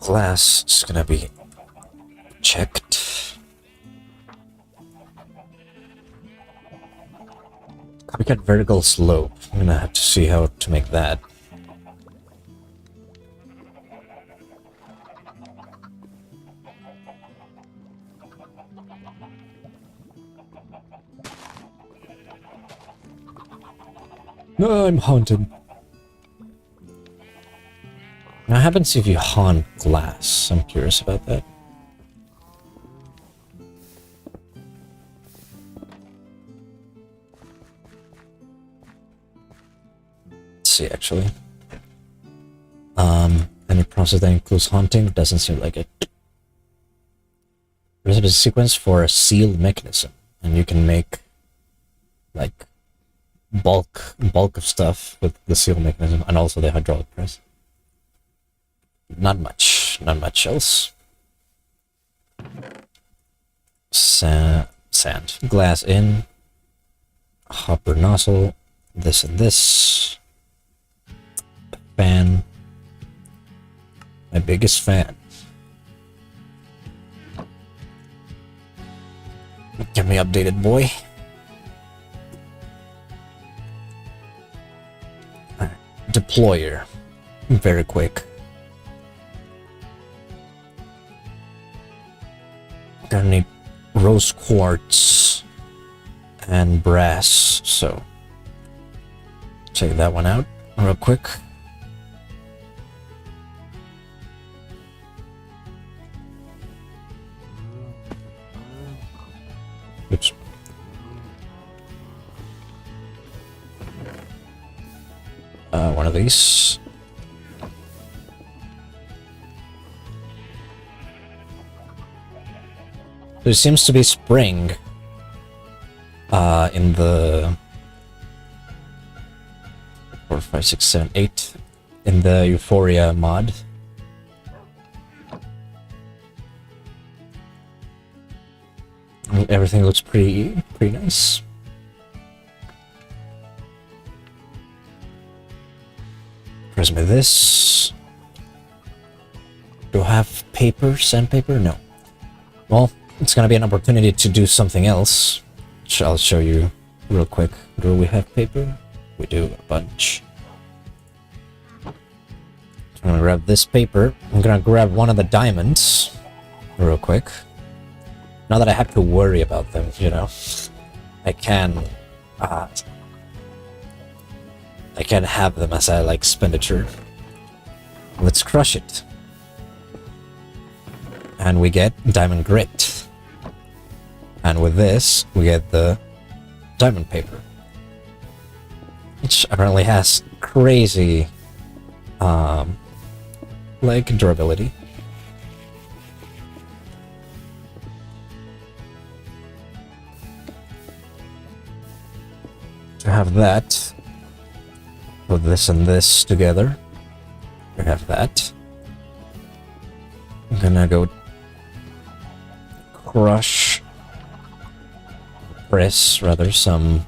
Glass is gonna be checked. Copycat vertical slope. I'm gonna have to see how to make that. No, I'm haunted. What happens if you haunt glass? I'm curious about that. Let's see, actually. Any process that includes haunting doesn't seem like it. There's a sequence for a sealed mechanism, and you can make like bulk of stuff with the seal mechanism and also the hydraulic press. Not much else. Sand. Glass in. Hopper nozzle. This and this. Fan. My biggest fan. Get me updated, boy. Deployer. Very quick. Gonna need rose quartz and brass, so check that one out real quick. Oops. One of these. There seems to be spring in the 4, 5, 6, 7, 8 in the Euphoria mod. Everything looks pretty nice. Press me this. Do I have paper? Sandpaper? No. Well, it's gonna be an opportunity to do something else, which I'll show you real quick. Do we have paper? We do, a bunch. So I'm gonna grab this paper. I'm gonna grab one of the diamonds real quick. Now that I have to worry about them, you know, I can have them as a like expenditure. Let's crush it. And we get diamond grit. And with this, we get the diamond paper, which apparently has crazy like durability. To have that, put this and this together. We have that. I'm gonna go press rather some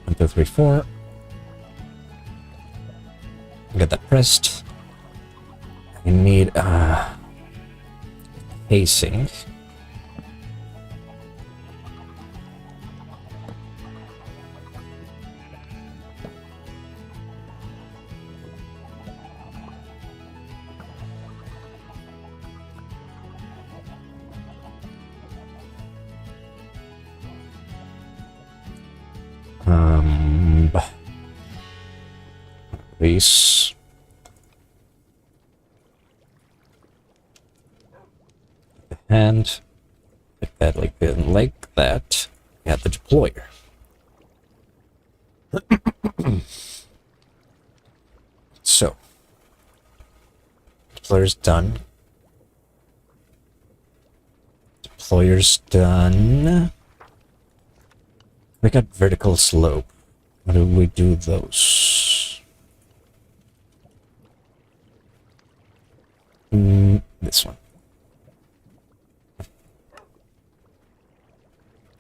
1, 2, 3, 4. Get that pressed. I need casing. These. And if that like that, we have the deployer. So, deployer's done. Deployer's done. We got vertical slope. How do we do those? This one.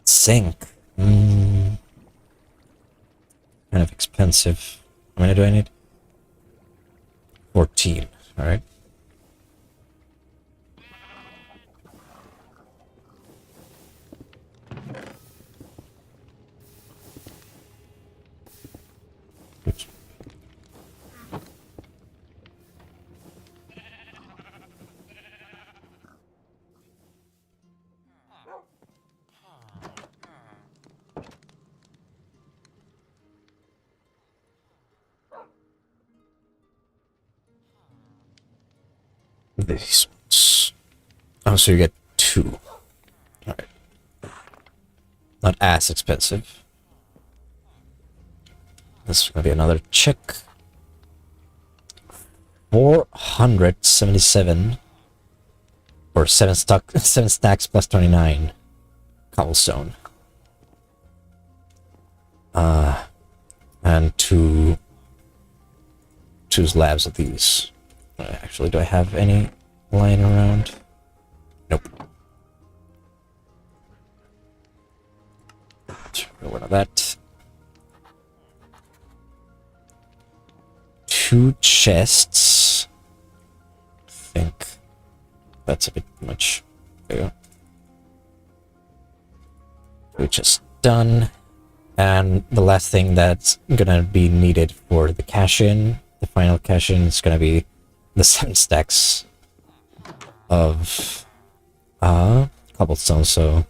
Sink. Kind of expensive. How many do I need? 14. Alright. Oops. These ones. Oh, so you get 2. Alright. Not as expensive. This is gonna be another check. 477 or 7 stacks plus 29 cobblestone. And two slabs of these. Actually, do I have any lying around? Nope. One of that. 2 chests. I think that's a bit much. There you go. 2 chests done. And the last thing that's gonna be needed for the cash-in, the final cash-in, is gonna be the 7 stacks of cobblestone. So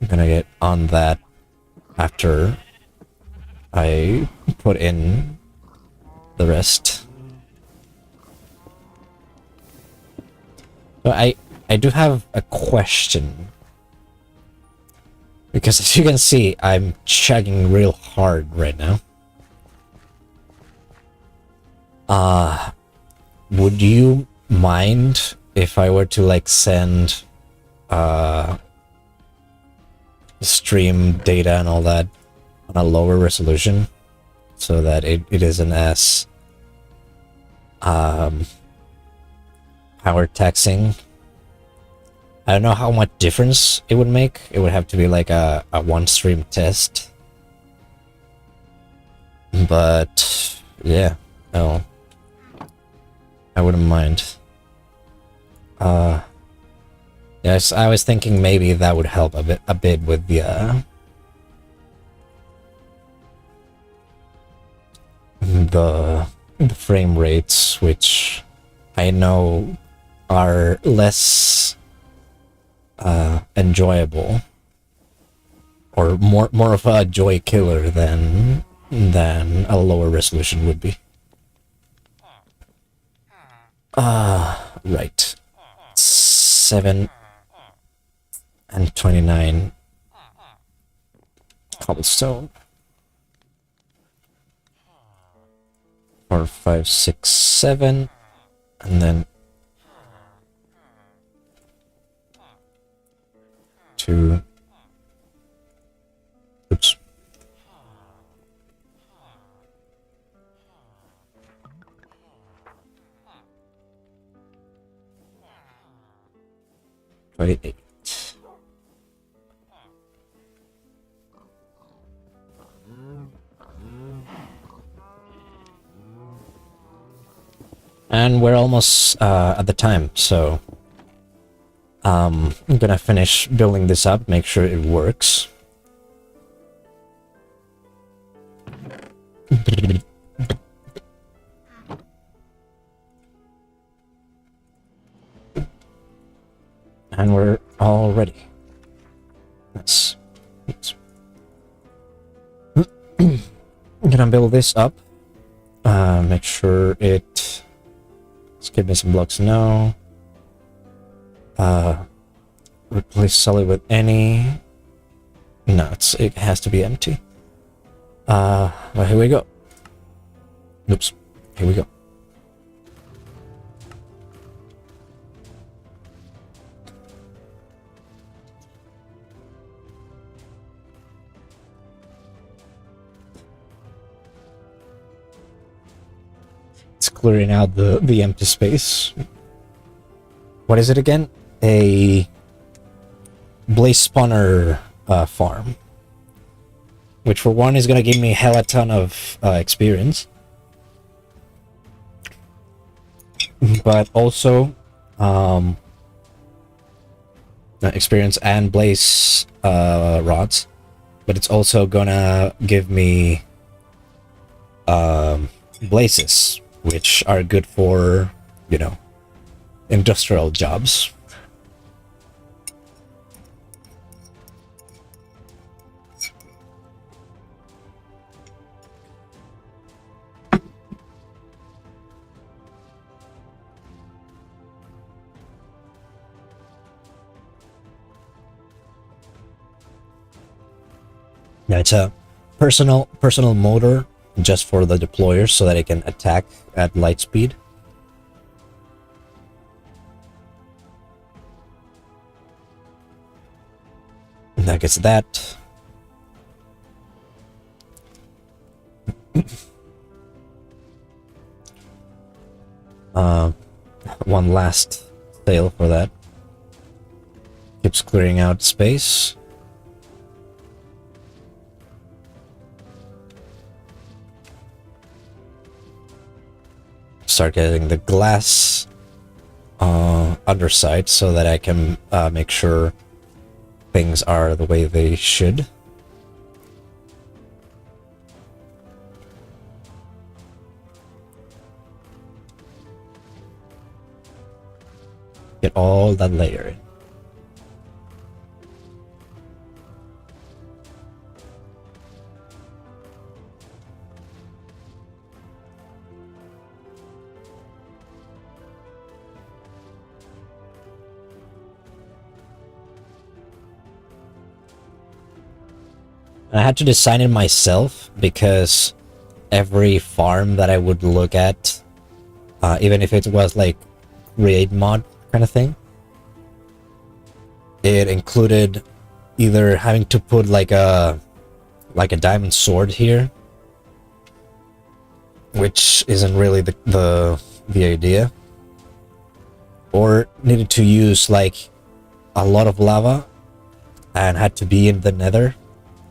I'm gonna get on that after I put in the rest. So I do have a question, because as you can see, I'm chugging real hard right now. Would you mind if I were to like send stream data and all that on a lower resolution, so that it isn't as power taxing? I don't know how much difference it would make. It would have to be like a 1 stream test. But yeah, no, I wouldn't mind. Yes, I was thinking maybe that would help a bit with the frame rates, which I know are less enjoyable, or more of a joy killer than a lower resolution would be. Right. 7 and 29 cobblestone. 4, 5, 6, 7, and then 2. Oops. $28. And we're almost at the time, so I'm gonna finish building this up, make sure it works. And we're all ready. Let's I'm gonna build this up. Make sure it. Let's give me some blocks now. Replace solid with any. No, it has to be empty. Well, here we go. Oops. Here we go. It's clearing out the empty space. What is it again? A blaze spawner farm. Which for one is gonna give me hella ton of experience. But also experience and blaze rods. But it's also gonna give me blazes, which are good for, you know, industrial jobs. Yeah, it's a personal motor just for the deployer so that it can attack at light speed. And I guess that. One last sale for that. Keeps clearing out space. Start getting the glass underside so that I can make sure things are the way they should. Get all that layer in. I had to design it myself because every farm that I would look at, even if it was like create mod kind of thing, it included either having to put like a diamond sword here, which isn't really the idea, or needed to use like a lot of lava and had to be in the nether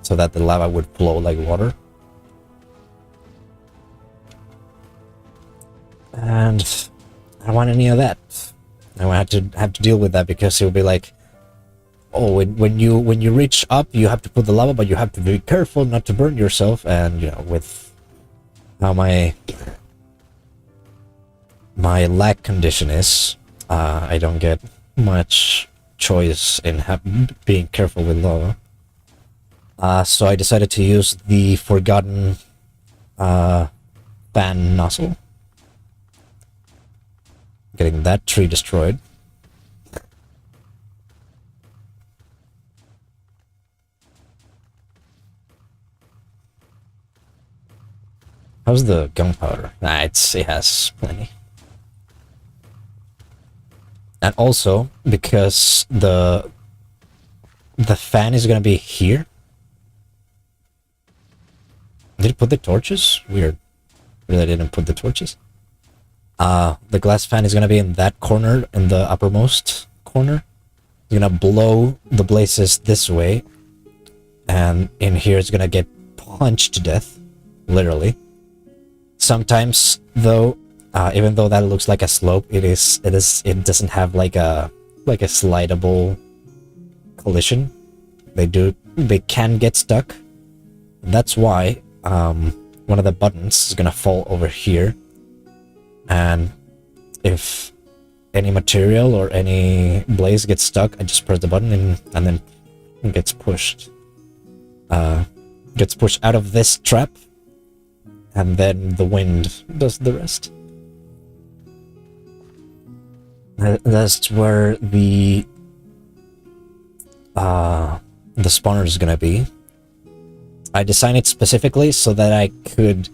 so that the lava would flow like water. And I don't want any of that. I have to deal with that because it will be like, oh, when you reach up, you have to put the lava, but you have to be careful not to burn yourself. And you know, with how my my lag condition is I don't get much choice in being careful with lava. So I decided to use the forgotten fan nozzle. Getting that tree destroyed. How's the gunpowder? Nah, it has plenty. And also, because the fan is gonna be here. Did it put the torches? Weird. Really didn't put the torches. The glass fan is gonna be in that corner, in the uppermost corner. It's gonna blow the blazes this way. And in here it's gonna get punched to death. Literally. Sometimes, though, even though that looks like a slope, it doesn't have like a slidable collision. They can get stuck. That's why one of the buttons is gonna fall over here, and if any material or any blaze gets stuck, I just press the button and then it gets pushed. Gets pushed out of this trap, and then the wind does the rest. That's where the spawner is gonna be. I designed it specifically so that I could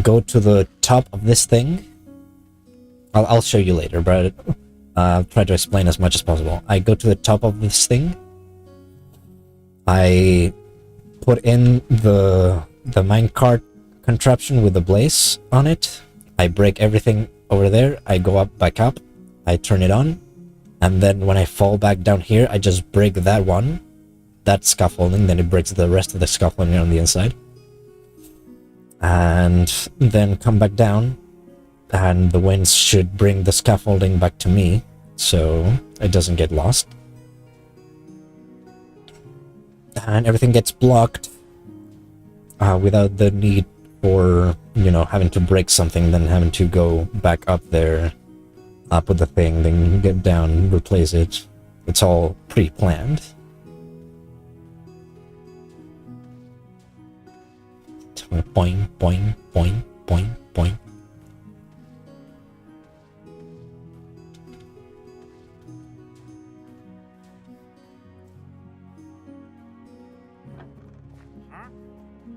go to the top of this thing. I'll show you later, but I'll try to explain as much as possible. I go to the top of this thing. I put in the minecart contraption with the blaze on it. I break everything over there. I go back up. I turn it on. And then when I fall back down here, I just break that one. That scaffolding, then it breaks the rest of the scaffolding on the inside. And then come back down. And the winds should bring the scaffolding back to me, so it doesn't get lost. And everything gets blocked without the need for, having to break something, then having to go back up there, put the thing, then get down, replace it. It's all pre-planned. Boing, boing, boing, boing, boing.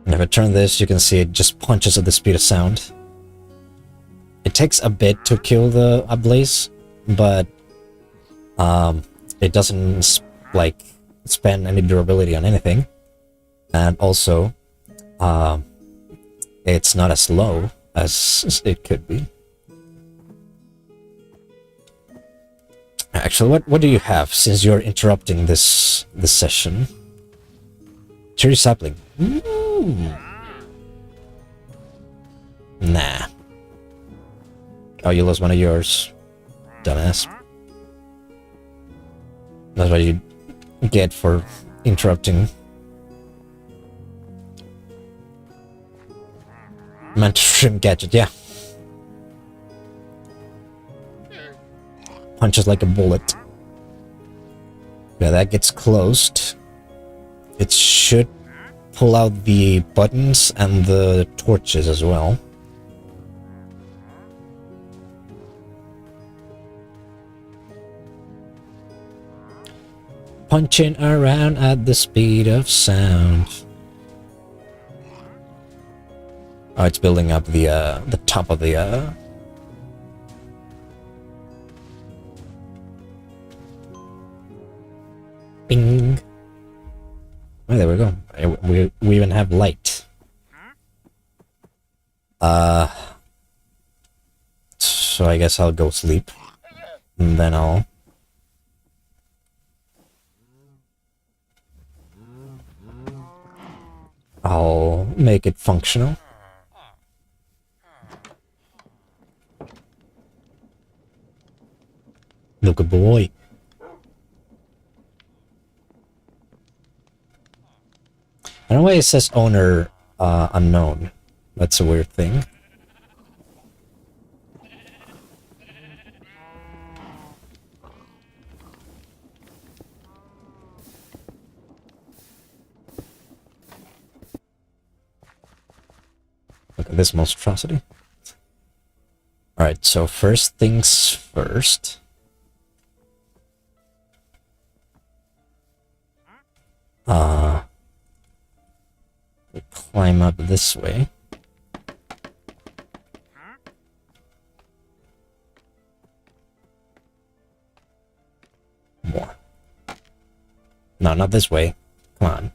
And if I turn this, you can see it just punches at the speed of sound. It takes a bit to kill the blaze, but it doesn't spend any durability on anything. And also, it's not as slow as it could be. Actually, what do you have, since you're interrupting this session? Cherry sapling. Ooh. Nah. Oh, you lost one of yours. Dumbass. That's what you get for interrupting. Mantis shrimp gadget, yeah. Punches like a bullet. Yeah, that gets closed. It should pull out the buttons and the torches as well. Punching around at the speed of sound. Oh, it's building up the top of the Bing. Oh, there we go. We even have light. So I guess I'll go sleep, and then I'll make it functional. Look a boy. I don't know why it says owner unknown. That's a weird thing. this monstrosity. Alright, so first things first. We climb up this way. More. No, not this way. Come on.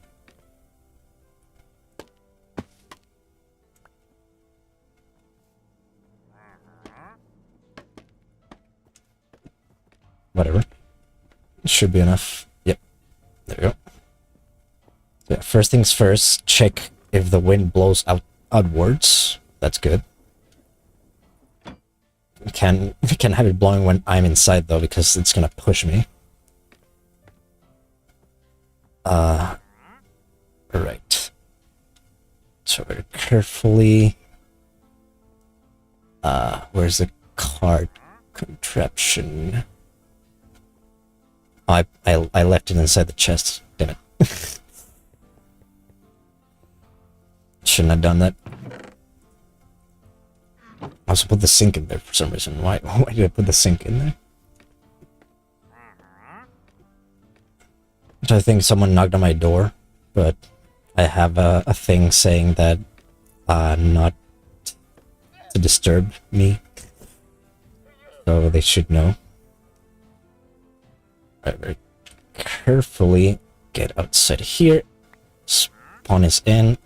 Whatever. Should be enough. Yep. There we go. So yeah, first things first, check if the wind blows outwards. That's good. We can have it blowing when I'm inside though, because it's gonna push me. Alright. So very carefully. Where's the card contraption? Oh, I left it inside the chest. Damn it. Shouldn't have done that. I also put the sink in there for some reason. Why did I put the sink in there? So I think someone knocked on my door, but I have a thing saying that not to disturb me. So they should know. Alright, very carefully get outside here. Spawn is in.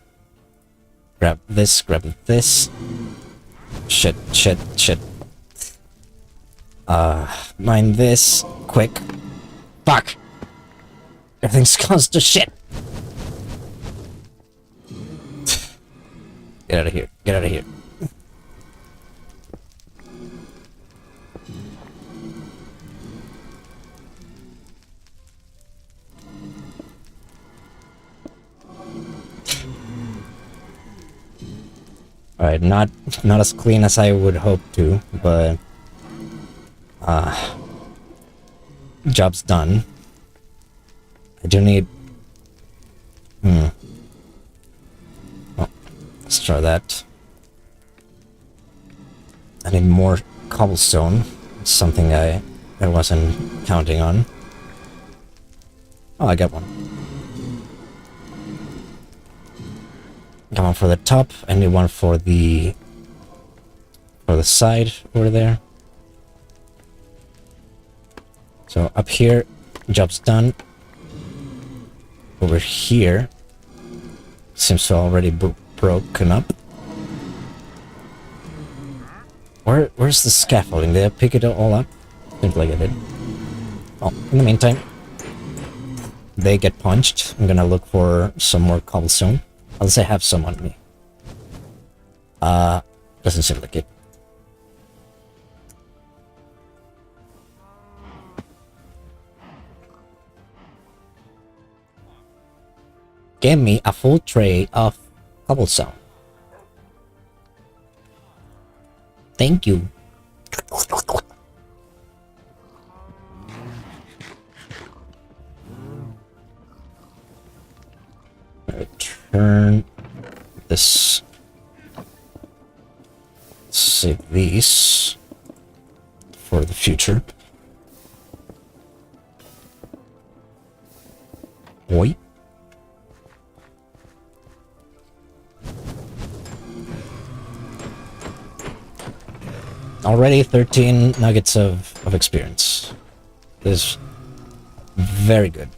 Grab this, grab this. Shit. Mine this. Quick. Fuck! Everything's close to shit! Get out of here. Get out of here. Alright, not as clean as I would hope to, but job's done. I do need well, let's try that. I need more cobblestone. It's something I wasn't counting on. Oh, I got one. Got one for the top. I need one for the side over there. So up here, job's done. Over here, seems to already broken up. Where's the scaffolding? Did I pick it all up? Seems like I did. Oh, in the meantime, they get punched. I'm gonna look for some more cobblestone. Unless I have some on me. Doesn't seem like it. Give me a full tray of cobblestone. Thank you. Return this. Save these for the future. Oi. Already 13 nuggets of experience. This is very good.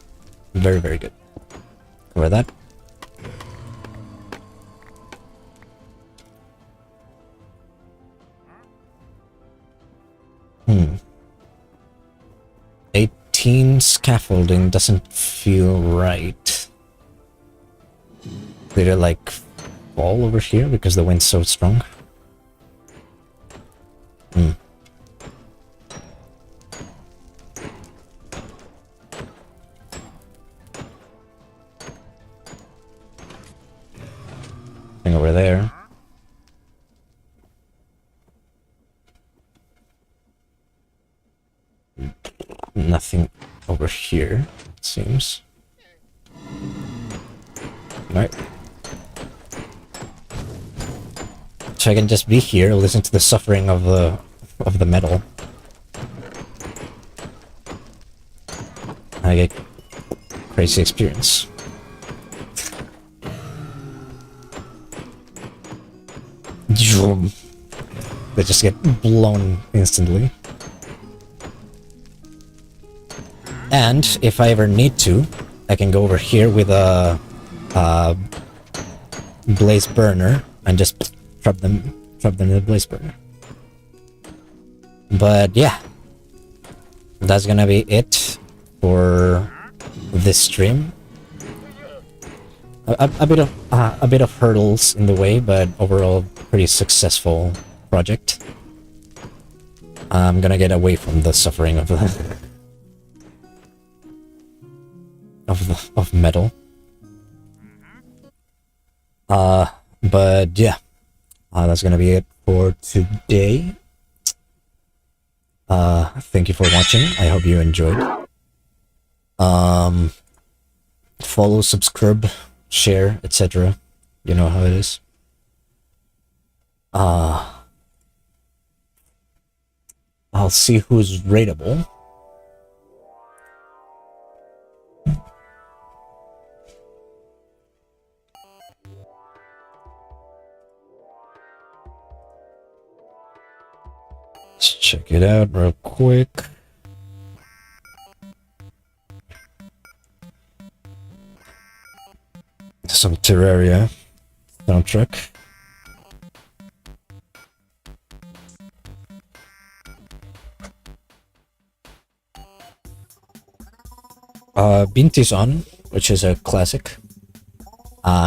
Very, very good. Cover that. 18 scaffolding doesn't feel right. Did it like fall over here because the wind's so strong? Thing over there. Nothing over here, it seems. Right. So I can just be here, listen to the suffering of the metal. I get crazy experience. They just get blown instantly. And if I ever need to, I can go over here with a blaze burner and just trap them in the blaze burner. But yeah, that's gonna be it for this stream. A bit of hurdles in the way, but overall pretty successful project. I'm gonna get away from the suffering of the of metal. But yeah, that's gonna be it for today. Thank you for watching. I hope you enjoyed. Follow, subscribe, share, etc. You know how it is. I'll see who's rateable. Let's check it out real quick. Some Terraria soundtrack. Binti's on, which is a classic.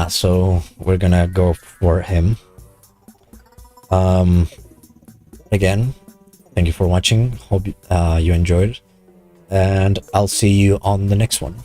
So we're gonna go for him. Again, thank you for watching. Hope you enjoyed, and I'll see you on the next one.